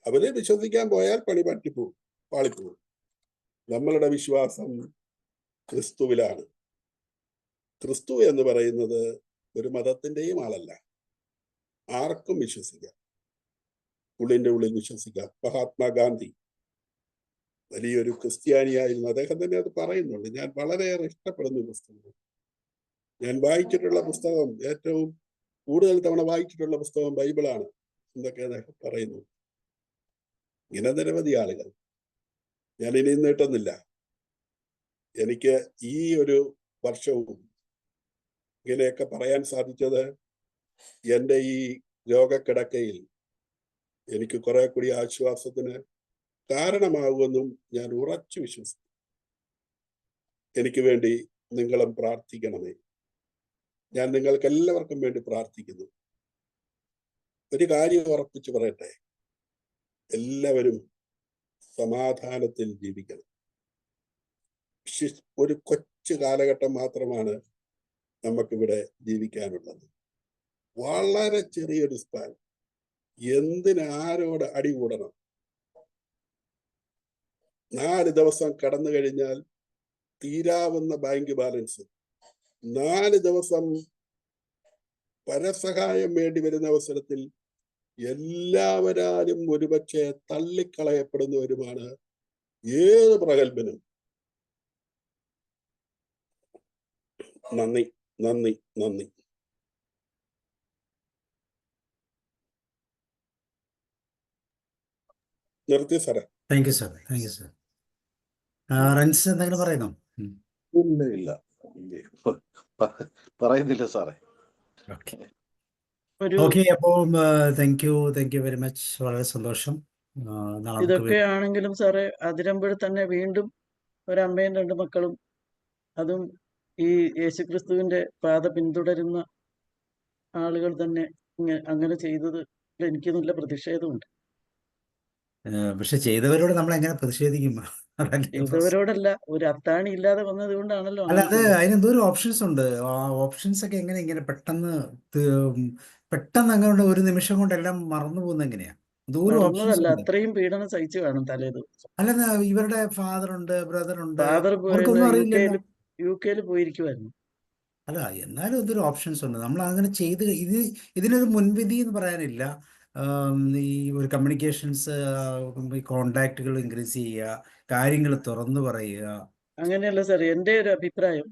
അവരെ വിശ്വസിക്കാൻ പോയാൽ പണി പറ്റിപ്പോവും, പാളിപ്പോവും. നമ്മളുടെ വിശ്വാസം ക്രിസ്തുവിലാണ്. ക്രിസ്തു എന്ന് പറയുന്നത് ഒരു മതത്തിന്റെയും ആളല്ല, ആർക്കും വിശ്വസിക്കാം, ഉള്ളിന്റെ ഉള്ളിൽ വിശ്വസിക്കാം. മഹാത്മാഗാന്ധി വലിയൊരു ക്രിസ്ത്യാനിയായിരുന്നു. അദ്ദേഹം തന്നെ അത് പറയുന്നുണ്ട്. ഞാൻ വളരെയേറെ ഇഷ്ടപ്പെടുന്ന പുസ്തകം, ഞാൻ വായിച്ചിട്ടുള്ള പുസ്തകം, ഏറ്റവും കൂടുതൽ തവണ വായിച്ചിട്ടുള്ള പുസ്തകം ബൈബിളാണ് എന്നൊക്കെ അദ്ദേഹം പറയുന്നു. ഇങ്ങനെ നിരവധി ആളുകൾ. ഞാൻ ഇനി നീട്ടുന്നില്ല. എനിക്ക് ഈ ഒരു വർഷവും ഇങ്ങനെയൊക്കെ പറയാൻ സാധിച്ചത് എൻ്റെ ഈ രോഗക്കിടക്കയിൽ എനിക്ക് കുറെ കൂടി ആശ്വാസത്തിന് കാരണമാകുമെന്നും ഞാൻ ഉറച്ചു വിശ്വസിക്കുന്നു. എനിക്ക് വേണ്ടി നിങ്ങളും പ്രാർത്ഥിക്കണമേ. ഞാൻ നിങ്ങൾക്ക് എല്ലാവർക്കും വേണ്ടി പ്രാർത്ഥിക്കുന്നു. ഒരു കാര്യം ഉറപ്പിച്ചു പറയട്ടെ, എല്ലാവരും സമാധാനത്തിൽ ജീവിക്കണം. ഒരു കൊച്ചു കാലഘട്ടം മാത്രമാണ് നമുക്കിവിടെ ജീവിക്കാനുള്ളത്. വളരെ ചെറിയൊരു സ്പാൻ. എന്തിനാരോട് അടികൂടണം? 4 ദിവസം കടന്നു കഴിഞ്ഞാൽ തീരാവുന്ന ബാങ്ക് ബാലൻസ്, 4 ദിവസം പരസഹായം വേണ്ടി വരുന്ന അവസരത്തിൽ എല്ലാവരാലും ഒരുപക്ഷെ തള്ളിക്കളയപ്പെടുന്നവരുമാണ് ഏത് പ്രഗത്ഭനും. നന്ദി, നന്ദി, നന്ദി. നിർത്തി സാറേ. Thank you sir, thank you sir. Runs എന്തെങ്കിലും പറയുന്നോ? ഇല്ല ഇല്ല, പറയുന്നില്ല സാറേ. ഓക്കെ ഒരു ഓക്കെ, അപ്പോൾ താങ്ക് യു വെരി മച്ച്. വളരെ സന്തോഷം. നാളെ നമുക്ക് ഇതൊക്കെ ആണെങ്കിലും സാറേ, അതിരമ്പുഴ തന്നെ വീണ്ടും ഒരമ്മയും 2 മക്കളും, അതും ഈ യേശുക്രിസ്തുവിന്റെ പാത പിന്തുടരുന്ന ആളുകൾ തന്നെ അങ്ങനെ ചെയ്തത് എനിക്ക് നല്ല പ്രതിഷേധമുണ്ട്. പക്ഷെ ചെയ്തവരോട് നമ്മൾ എങ്ങനെ പ്രതിഷേധിക്കും? അതല്ലേ പ്രശ്നം. ചെയ്തവരോടല്ല, ഒരു അത്താണി ഇല്ലാതെ വന്നത് കൊണ്ടാണല്ലോ അല്ല, അങ്ങനെ അത് ചെയ്തത്. അതിനെന്തോരം ഓപ്ഷൻസ് ഉണ്ട്. ആ ഓപ്ഷൻസ് ഒക്കെ ഇങ്ങനെ പെട്ടെന്ന് അങ്ങനെ ഒരു നിമിഷം കൊണ്ട് എല്ലാം മറന്നു പോകുന്നത് എങ്ങനെയാ? എന്തോരം ഓപ്ഷൻസ് മറന്നതല്ല, ഉണ്ട്. അത്രയും പീഡനം സഹിച്ചു കാണും തലേ ദിവസം. അല്ല, ഇവരുടെ ഫാദർ ഉണ്ട്, ബ്രദർ ഉണ്ട്, ഫാദർ അവർക്കൊന്നും അറിയില്ലല്ലോ. യു കെയിൽ പോയിരിക്കുമായിരുന്നു. അല്ല, എന്നാലും എന്തൊരു ഓപ്ഷൻസ് ഉണ്ട്. നമ്മൾ അങ്ങനെ ചെയ്ത് ഇതിനൊരു മുൻവിധി എന്ന് പറയാനില്ല. ഈ ഒരു കമ്മ്യൂണിക്കേഷൻസ്, കോണ്ടാക്റ്റുകൾ ഇൻക്രീസ് ചെയ്യുക, കാര്യങ്ങൾ തുറന്നു പറയുക. അങ്ങനെയല്ല സാർ, എൻ്റെ ഒരു അഭിപ്രായം,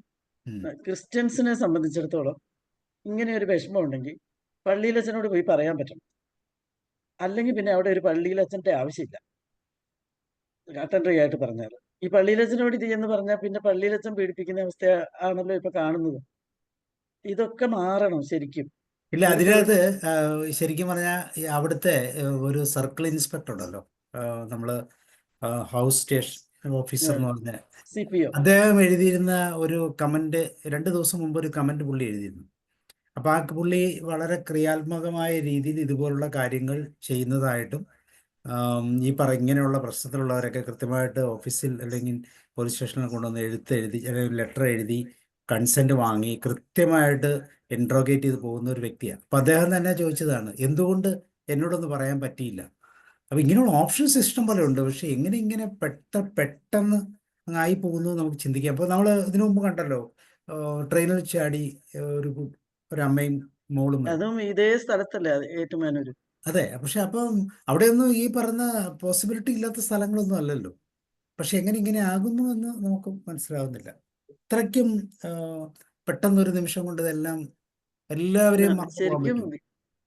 ഉം. ക്രിസ്ത്യൻസിനെ സംബന്ധിച്ചിടത്തോളം ഇങ്ങനെ ഒരു വിഷമം ഉണ്ടെങ്കിൽ പള്ളിയിലച്ഛനോട് പോയി പറയാൻ പറ്റണം. അല്ലെങ്കിൽ പിന്നെ അവിടെ ഒരു പള്ളിയിലച്ഛൻ്റെ ആവശ്യമില്ല. അറ്റൻഡറി ആയിട്ട് പറഞ്ഞാൽ, ഈ പള്ളിയിലച്ഛനോട് ഇത് എന്ന് പറഞ്ഞാൽ പിന്നെ പള്ളിയിലച്ഛൻ പീഡിപ്പിക്കുന്ന അവസ്ഥ ആണല്ലോ ഇപ്പൊ കാണുന്നത്. ഇതൊക്കെ മാറണം ശരിക്കും. ഇല്ല, ഒരു അതിനകത്ത് ശരിക്കും പറഞ്ഞാൽ അവിടുത്തെ ഒരു സർക്കിൾ ഇൻസ്പെക്ടർ ഉണ്ടല്ലോ, നമ്മള് ഹൗസ് സ്റ്റേഷൻ ഓഫീസർ എന്ന് പറഞ്ഞ CPO. അദ്ദേഹം എഴുതിയിരുന്ന ഒരു കമന്റ് 2 ദിവസം മുമ്പ് ഒരു കമന്റ് പുള്ളി എഴുതിയിരുന്നു. അപ്പൊ ആ പുള്ളി വളരെ ക്രിയാത്മകമായ രീതിയിൽ ഇതുപോലുള്ള കാര്യങ്ങൾ ചെയ്യുന്നതായിട്ടും ഈ ഇങ്ങനെയുള്ള പ്രശ്നത്തിലുള്ളവരൊക്കെ കൃത്യമായിട്ട് ഓഫീസിൽ അല്ലെങ്കിൽ പോലീസ് സ്റ്റേഷനിൽ കൊണ്ടുവന്ന് എഴുതി അല്ലെങ്കിൽ ലെറ്റർ എഴുതി കൺസെന്റ് വാങ്ങി കൃത്യമായിട്ട് ഇൻട്രോഗേറ്റ് ചെയ്ത് പോകുന്ന ഒരു വ്യക്തിയാണ്. അപ്പൊ അദ്ദേഹം തന്നെ ചോദിച്ചതാണ്, എന്തുകൊണ്ട് എന്നോടൊന്ന് പറയാൻ പറ്റിയില്ല. അപ്പൊ ഇങ്ങനെയുള്ള ഓപ്ഷൻസ് ഇഷ്ടം പോലെ ഉണ്ട്, പക്ഷെ ഇങ്ങനെ പെട്ടെന്ന് ആയി പോകുന്നു നമുക്ക് ചിന്തിക്കാം. അപ്പൊ നമ്മൾ ഇതിനു മുമ്പ് കണ്ടല്ലോ, ട്രെയിനിൽ ചാടി ഒരു അമ്മയും മോളും മരിച്ചു. അതും ഇതേ സ്ഥലത്തല്ലേ, ഏറ്റുമാനൂര്. അതെ, പക്ഷെ അപ്പം അവിടെയൊന്നും ഈ പറഞ്ഞ പോസിബിലിറ്റി ഇല്ലാത്ത സ്ഥലങ്ങളൊന്നും അല്ലല്ലോ. പക്ഷെ ഇങ്ങനെ ആകുന്നു എന്ന് നമുക്ക് മനസ്സിലാവുന്നില്ല. ഇത്രയ്ക്കും പെട്ടെന്നൊരു നിമിഷം കൊണ്ട് ഇതെല്ലാം എല്ലാവരെയും മറന്നു പോകാൻ ശരിക്കും പറ്റും.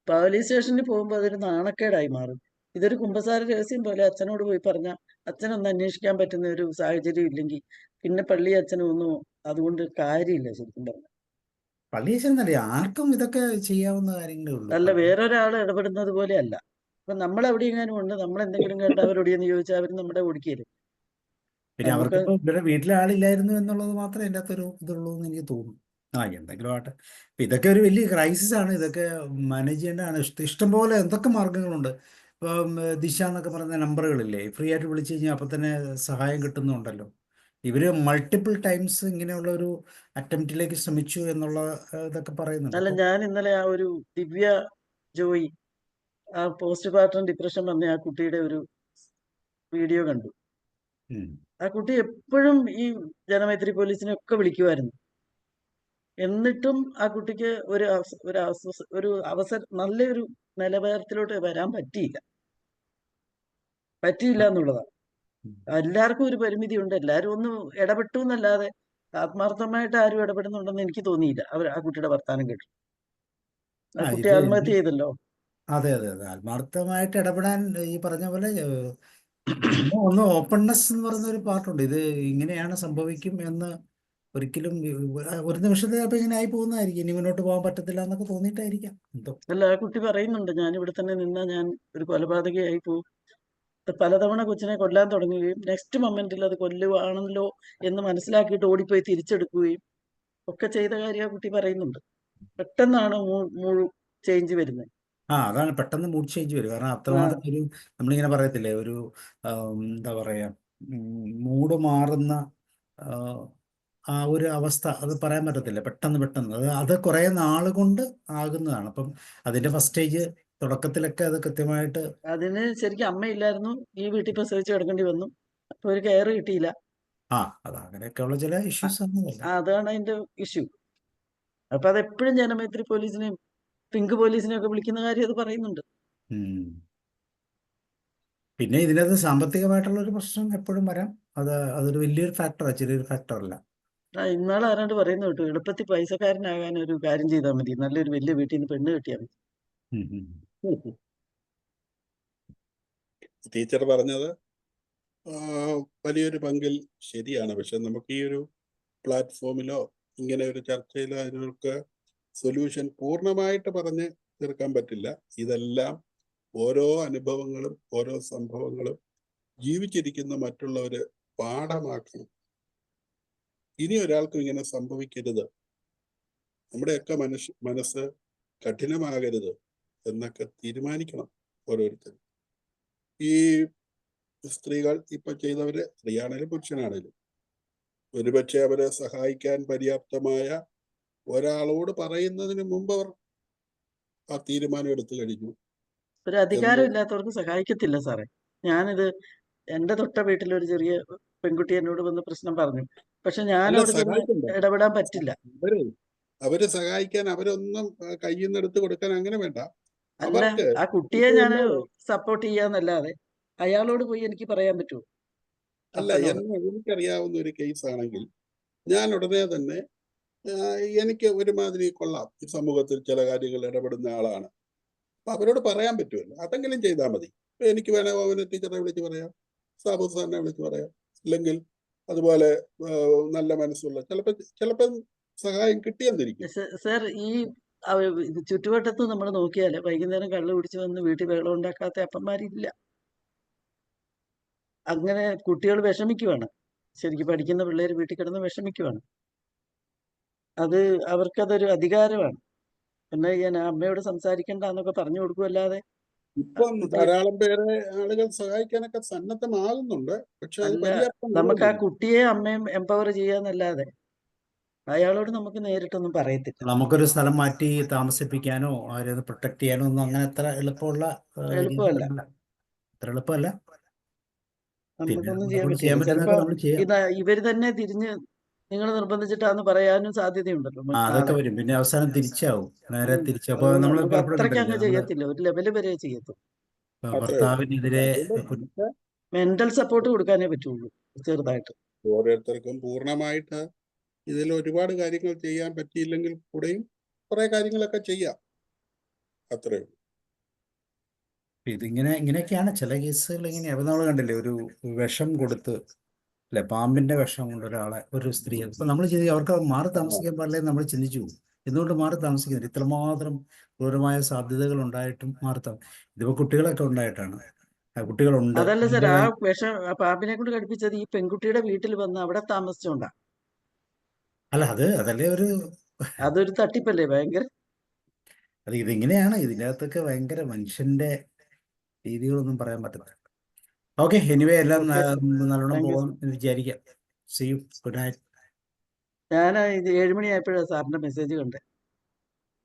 പോലീസ് സ്റ്റേഷനിൽ പോകുമ്പോൾ അതൊരു നാണക്കേടായി മാറും. ഇതൊരു കുമ്പസാര രഹസ്യം പോലെ അച്ഛനോട് പോയി പറഞ്ഞാൽ അച്ഛനൊന്ന് അന്വേഷിക്കാൻ പറ്റുന്ന ഒരു സാഹചര്യം ഇല്ലെങ്കിൽ പിന്നെ പള്ളി അച്ഛനൊന്നും അതുകൊണ്ട് കാര്യമില്ല ശരിക്കും പറഞ്ഞാൽ. പള്ളിയച്ഛൻ എന്നല്ല, ആർക്കും ഇതൊക്കെ ചെയ്യാവുന്ന കാര്യങ്ങളേ ഉള്ളൂ. അല്ല, വേറൊരാൾ ഇടപെടുന്നത് പോലെ അല്ല. അപ്പൊ നമ്മൾ അവിടെ എങ്ങാനും ഉണ്ട്, നമ്മൾ എന്തെങ്കിലും കേട്ട് അവരോടെന്ന് ചോദിച്ചാൽ അവർ നമ്മുടെ ഓടിക്കരുത്. പിന്നെ നമുക്ക് അവർക്കിപ്പോ ഇവിടെ വീട്ടിലെ ആളില്ലായിരുന്നു എന്നുള്ളത് മാത്രമേ എൻ്റെ അകത്തൊരു ഇതുള്ളൂ എന്ന് എനിക്ക് തോന്നുന്നു. എന്തെങ്കിലും ആട്ടെ. അപ്പൊ ഇതൊക്കെ ഒരു വലിയ ക്രൈസിസ് ആണ്. ഇതൊക്കെ മാനേജ് ചെയ്യേണ്ടതാണ്. ഇഷ്ടംപോലെ എന്തൊക്കെ മാർഗങ്ങളുണ്ട്. ഇപ്പം ദിശ എന്നൊക്കെ പറയുന്ന നമ്പറുകളില്ലേ, ഫ്രീ ആയിട്ട് വിളിച്ചു കഴിഞ്ഞാൽ അപ്പം തന്നെ സഹായം കിട്ടുന്നുണ്ടല്ലോ. ഇവര് മൾട്ടിപ്പിൾ ടൈംസ് ഇങ്ങനെയുള്ള ഒരു അറ്റംപ്റ്റിലേക്ക് ശ്രമിച്ചു എന്നുള്ള ഇതൊക്കെ പറയുന്നുണ്ട്. അല്ല, അപ്പൊ ഞാൻ ഇന്നലെ ആ ഒരു ദിവ്യ ജോയി, ആ പോസ്റ്റ് പാർട്ടം ഡിപ്രഷൻ വന്ന ആ കുട്ടിയുടെ ഒരു വീഡിയോ കണ്ടു. ആ കുട്ടി എപ്പോഴും ഈ ജനമൈത്രി പോലീസിനെ ഒക്കെ വിളിക്കുമായിരുന്നു. എന്നിട്ടും ആ കുട്ടിക്ക് ഒരു അവസരം, നല്ലൊരു നിലവാരത്തിലോട്ട് വരാൻ പറ്റിയില്ല എന്നുള്ളതാണ്. എല്ലാവർക്കും ഒരു പരിമിതി ഉണ്ട്. എല്ലാവരും ഒന്ന് ഇടപെട്ടു എന്നല്ലാതെ ആത്മാർത്ഥമായിട്ട് ആരും ഇടപെടുന്നുണ്ടെന്ന് എനിക്ക് തോന്നിയില്ല. ആ കുട്ടിയുടെ വർത്താനം കേട്ടു. ആ കുട്ടി ഇത് ആത്മഹത്യ ചെയ്തല്ലോ. അതെ, ആത്മാർത്ഥമായിട്ട് ഇടപെടാൻ ഈ പറഞ്ഞ പോലെ ഒന്ന് ഓപ്പൺനെസ് എന്ന് പറയുന്ന ഒരു പാർട്ടുണ്ട്. ഇത് ഇങ്ങനെയാണ് സംഭവിക്കും എന്ന് ഒരിക്കലും ഒരു നിമിഷത്തെ അപ്പൊ ഇങ്ങനെ ആയി പോകുന്നതായിരിക്കും. ഇനി മുന്നോട്ട് പോകാൻ പറ്റത്തില്ല എന്നൊക്കെ തോന്നിയിട്ടായിരിക്കാം എന്തോ. അല്ല, ആ കുട്ടി പറയുന്നുണ്ട്, ഞാൻ ഇവിടെ തന്നെ നിന്നാ ഞാൻ ഒരു കൊലപാതകയായി പോകും. പലതവണ കൊച്ചിനെ കൊല്ലാൻ തുടങ്ങുകയും നെക്സ്റ്റ് മൊമെന്റിൽ അത് കൊല്ലുവാണല്ലോ എന്ന് മനസ്സിലാക്കിയിട്ട് ഓടിപ്പോയി തിരിച്ചെടുക്കുകയും ഒക്കെ ചെയ്ത കാര്യം ആ കുട്ടി പറയുന്നുണ്ട്. പെട്ടെന്നാണ് ചേഞ്ച് വരുന്നത്. അതാണ് പെട്ടെന്ന് മൂഡ് ചേഞ്ച് വരും. കാരണം അത്രമാത്രം ഒരു നമ്മളിങ്ങനെ പറയത്തില്ലേ, ഒരു എന്താ പറയാ, മൂഡ് മാറുന്ന ആ ഒരു അവസ്ഥ അത് പറയാൻ പറ്റത്തില്ല. പെട്ടെന്ന് അത് കുറെ നാള് കൊണ്ട് ആകുന്നതാണ്. അപ്പം അതിന്റെ ഫസ്റ്റ് സ്റ്റേജ് തുടക്കത്തിലൊക്കെ അത് കൃത്യമായിട്ട് അതിന് ശരിക്കും അമ്മയില്ലായിരുന്നു, ഈ വീട്ടിൽ പ്രസവിച്ച് കിടക്കേണ്ടി വന്നു. അപ്പൊ ഒരു കെയർ കിട്ടിയില്ല. അങ്ങനെയൊക്കെയുള്ള ചില ഇഷ്യൂസ് ആണ്. അതാണ് അതിന്റെ ഇഷ്യൂ. അപ്പൊ അതെപ്പോഴും ജനമൈത്രി പോലീസിനെയും പിങ്ക് പോലീസിനെയും ഒക്കെ വിളിക്കുന്ന കാര്യം അത് പറയുന്നുണ്ട്. പിന്നെ ഇതിനകത്ത് സാമ്പത്തികമായിട്ടുള്ള ഒരു പ്രശ്നം എപ്പോഴും വരാം. അതൊരു വലിയൊരു ഫാക്ടറാണ്, ചെറിയൊരു ഫാക്ടറല്ല. ഇന്നാളെ ആരാണ്ട് പറയുന്നു കേട്ടു, എളുപ്പത്തിൽ പൈസക്കാരനാകാൻ ഒരു കാര്യം ചെയ്താൽ മതി, നല്ലൊരു വലിയ വീട്ടിൽ നിന്ന് പെണ്ണ് കിട്ടിയാൽ മതി. ടീച്ചർ പറഞ്ഞത് വലിയൊരു പങ്കിൽ ശരിയാണ്. പക്ഷെ നമുക്ക് ഈ ഒരു പ്ലാറ്റ്ഫോമിലോ ഇങ്ങനെ ഒരു ചർച്ചയിലോ അതിനൊക്കെ സൊല്യൂഷൻ പൂർണ്ണമായിട്ട് പറഞ്ഞ് തീർക്കാൻ പറ്റില്ല. ഇതെല്ലാം ഓരോ അനുഭവങ്ങളും ഓരോ സംഭവങ്ങളും ജീവിച്ചിരിക്കുന്ന മറ്റുള്ളവര് പാഠമാക്കണം. ഇനി ഒരാൾക്കും ഇങ്ങനെ സംഭവിക്കരുത്, നമ്മുടെയൊക്കെ മനസ്സ് കഠിനമാകരുത് എന്നൊക്കെ തീരുമാനിക്കണം ഓരോരുത്തരും. ഈ സ്ത്രീകൾ ഇപ്പൊ ചെയ്തവര്, സ്ത്രീയാണേലും പുരുഷനാണേലും, ഒരുപക്ഷെ അവരെ സഹായിക്കാൻ പര്യാപ്തമായ ഒരാളോട് പറയുന്നതിന് മുമ്പ് അവർ ആ തീരുമാനം എടുത്തു കഴിഞ്ഞു. ഒരു അധികാരം ഇല്ലാത്തവർക്ക് സഹായിക്കത്തില്ല സാറേ. ഞാനിത് എന്റെ തൊട്ട വീട്ടിൽ ഒരു ചെറിയ പെൺകുട്ടി എന്നോട് വന്ന് പ്രശ്നം പറഞ്ഞു. പക്ഷെ ഞാൻ അവിടെ ചെന്ന് ഇടപെടാൻ പറ്റില്ല. അവര് സഹായിക്കാൻ, അവരൊന്നും കയ്യിൽ നിന്ന് എടുത്ത് കൊടുക്കാൻ അങ്ങനെ വേണ്ട. അല്ല, ആ കുട്ടിയെ ഞാൻ സപ്പോർട്ട് ചെയ്യാന്നല്ലാതെ അയാളോട് പോയി എനിക്ക് പറയാൻ പറ്റുമോ? അല്ല, എനിക്കറിയാവുന്ന ഒരു കേസ് ആണെങ്കിൽ ഞാൻ ഉടനെ തന്നെ എനിക്ക് ഒരുമാതിരി കൊള്ളാം, ഈ സമൂഹത്തിൽ ചില കാര്യങ്ങൾ ഇടപെടുന്ന ആളാണ്, അപ്പൊ അവരോട് പറയാൻ പറ്റുമല്ലോ, അതെങ്കിലും ചെയ്താൽ മതി. എനിക്ക് വേണേ ഓവന ടീച്ചറെ വിളിച്ച് പറയാം, സാബു സാറിനെ വിളിച്ച് പറയാം, അല്ലെങ്കിൽ അതുപോലെ നല്ല മനസ്സുള്ള ചിലപ്പം സഹായം കിട്ടിയെന്നിരിക്കും. സർ, ഈ ചുറ്റുവട്ടത്ത് നമ്മൾ നോക്കിയാല് വൈകുന്നേരം കള്ളു കുടിച്ച് വന്ന് വീട്ടിൽ വെള്ളം ഉണ്ടാക്കാത്ത അപ്പന്മാരില്ല. അങ്ങനെ കുട്ടികൾ വിഷമിക്കുവാണ്. ശരിക്കും പഠിക്കുന്ന പിള്ളേർ വീട്ടിൽ കിടന്ന് വിഷമിക്കുവാണ്. അത് അവർക്കതൊരു അധികാരമാണ്. എന്നാ ചെയ്യാൻ, അമ്മയോട് സംസാരിക്കണ്ട എന്നൊക്കെ പറഞ്ഞു കൊടുക്കുമല്ലാതെ ഇപ്പം കുട്ടി ധാരാളം പേരെ ആളുകൾ സഹായിക്കാനൊക്കെ സന്നദ്ധമാകുന്നുണ്ട്. പക്ഷെ അത് അല്ല, പര്യാപ്തം നമുക്ക് ആ കുട്ടിയെ അമ്മയും എംപവർ ചെയ്യാന്നല്ലാതെ അയാളോട് നമുക്ക് നേരിട്ടൊന്നും പറയത്തില്ല. നമുക്കൊരു സ്ഥലം മാറ്റി താമസിപ്പിക്കാനോ അവരെ പ്രൊട്ടക്ട് ചെയ്യാനോ ഒന്നും അങ്ങനെ അത്ര എളുപ്പമുള്ള എളുപ്പമല്ല. രീതികളല്ല. അത്ര എളുപ്പമല്ല. പിന്നെ നമുക്കൊന്നും ചെയ്യാൻ നമ്മളോട് പറ്റില്ല. ചിലപ്പോ പറ്റുന്നതൊക്കെ നമ്മൾ ചെയ്യാം. ഇവര് തന്നെ തിരിഞ്ഞ് നിങ്ങൾ നിർബന്ധിച്ചിട്ടാന്ന് പറയാനും സാധ്യതയുണ്ടല്ലോ അതൊക്കെ നാളെ. വരും. പിന്നെ അവസാനം തിരിച്ചാവും, നേരെ തിരിച്ചു. അപ്പൊ അതുകൊണ്ട് നമ്മൾ നമുക്ക് പലപ്പോഴും അത്രയ്ക്ക് കണ്ടില്ലേ, അങ്ങ് നമ്മള് ചെയ്യത്തില്ല, ഒരു ലെവല് വരെ ചെയ്യത്തുള്ളൂ. അത്രേ ഉള്ളൂ. ഭർത്താവിനെതിരെ അതുകൊണ്ട് മെന്റൽ സപ്പോർട്ട് കൊടുക്കാനേ പറ്റുള്ളൂ ചെറുതായിട്ട്. ഓരോരുത്തർക്കും പൂർണ്ണമായിട്ട് ഇതിൽ ഒരുപാട് കാര്യങ്ങൾ ചെയ്യാൻ പറ്റിയില്ലെങ്കിൽ കൂടെയും കുറെ കാര്യങ്ങളൊക്കെ ചെയ്യാം. അത്രേ ഉള്ളൂ. ഇങ്ങനെയൊക്കെയാണ് ചില കേസുകൾ. ഇങ്ങനെയാണ്. അപ്പൊ നമ്മൾ കണ്ടില്ലേ, ഒരു വിഷം കൊടുത്ത്, അല്ലെ, പാമ്പിന്റെ വിഷം കൊണ്ട് ഒരാളെ, ഒരു സ്ത്രീ, ഇപ്പൊ നമ്മൾ ചെയ്ത് അവർക്ക് മാറി താമസിക്കാൻ പാടില്ലേ നമ്മൾ ചിന്തിച്ചു പോകും. എന്തുകൊണ്ട് മാറി താമസിക്കുന്നില്ല? ഇത്രമാത്രം ക്രൂരമായ സാധ്യതകൾ ഉണ്ടായിട്ടും ഇതിപ്പോ കുട്ടികളൊക്കെ ഉണ്ടായിട്ടാണ്. കുട്ടികളുണ്ട്. അതല്ല സാർ, ആ പാമ്പിനെ കൊണ്ട് കടിപ്പിച്ചത് ഈ പെൺകുട്ടിയുടെ വീട്ടിൽ വന്ന് അവിടെ താമസിച്ചോണ്ടാ. അല്ല, അതല്ലേ ഒരു അതൊരു തട്ടിപ്പല്ലേ, ഭയങ്കര. ഇതിങ്ങനെയാണ്. ഇതിൻ്റെ അകത്തൊക്കെ ഭയങ്കര മനുഷ്യന്റെ രീതികളൊന്നും പറയാൻ പറ്റത്തില്ല. ഓക്കെ, എനിവേ, എല്ലാം ഓക്കെ, നല്ലോണം താങ്ക് യു പോകാൻ സാർ. വിചാരിക്കാം. See you, good night. ഞാൻ ഇത് 7 മണിയായപ്പോഴാണ് സാറിന്റെ മെസ്സേജ് കണ്ടത്.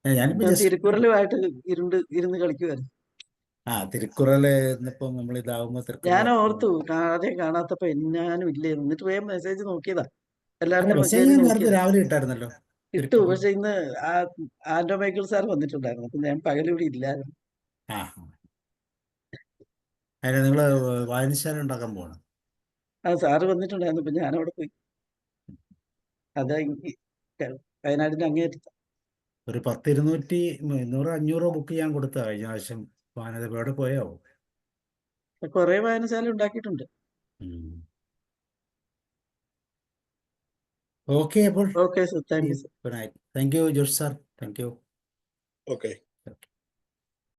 ഞാനിപ്പോ ഞാൻ ജസ്റ്റ് തിരുക്കുറലുമായിട്ട് ഇരുന്ന് കളിക്കുമായിരുന്നു. തിരുക്കുറല് ഇന്നിപ്പം നമ്മൾ ഇതാവുമ്പോ ഞാൻ തിരുക്കുറൽ ഓർത്തു ആരെയും കാണാത്തപ്പോ ഞാനും ഇല്ലേ, എന്നിട്ട് വേഗം മെസ്സേജ് നോക്കിയതാ. അല്ല, എല്ലാവരുടെ മെസ്സേജ് മെസ്സേജ് ഞാൻ നേരത്തെ നോക്കിയതാ. രാവിലെ ഇട്ടായിരുന്നല്ലോ. ഇട്ടു, തിരുക്കുറൽ. പക്ഷെ ഇന്ന് ആന്റോ മൈക്കിൾ സാർ വന്നിട്ടുണ്ടായിരുന്നു. അപ്പൊ ഞാൻ പകലിവിടെ ഇല്ലായിരുന്നു. ആ, അതിന് നിങ്ങള് വായനശാല ഉണ്ടാക്കാൻ പോകണം. സാറ് വന്നിട്ടുണ്ടായിരുന്നു. ഇപ്പൊ ഞാനവിടെ പോയി. അതാ വയനാടിന്റെ അങ്ങേയറ്റത്ത്. ഒരു 10, 200, 300, 500 ബുക്ക് ചെയ്യാൻ കൊടുത്ത കഴിഞ്ഞ പ്രാവശ്യം. വായന എവിടെ പോയാവോ? കുറെ വായനശാല ഉണ്ടാക്കിയിട്ടുണ്ട്. ഓക്കെ, അപ്പോൾ okay sir, thank you sir. Good night. Thank you Josh sir. Thank you. Okay.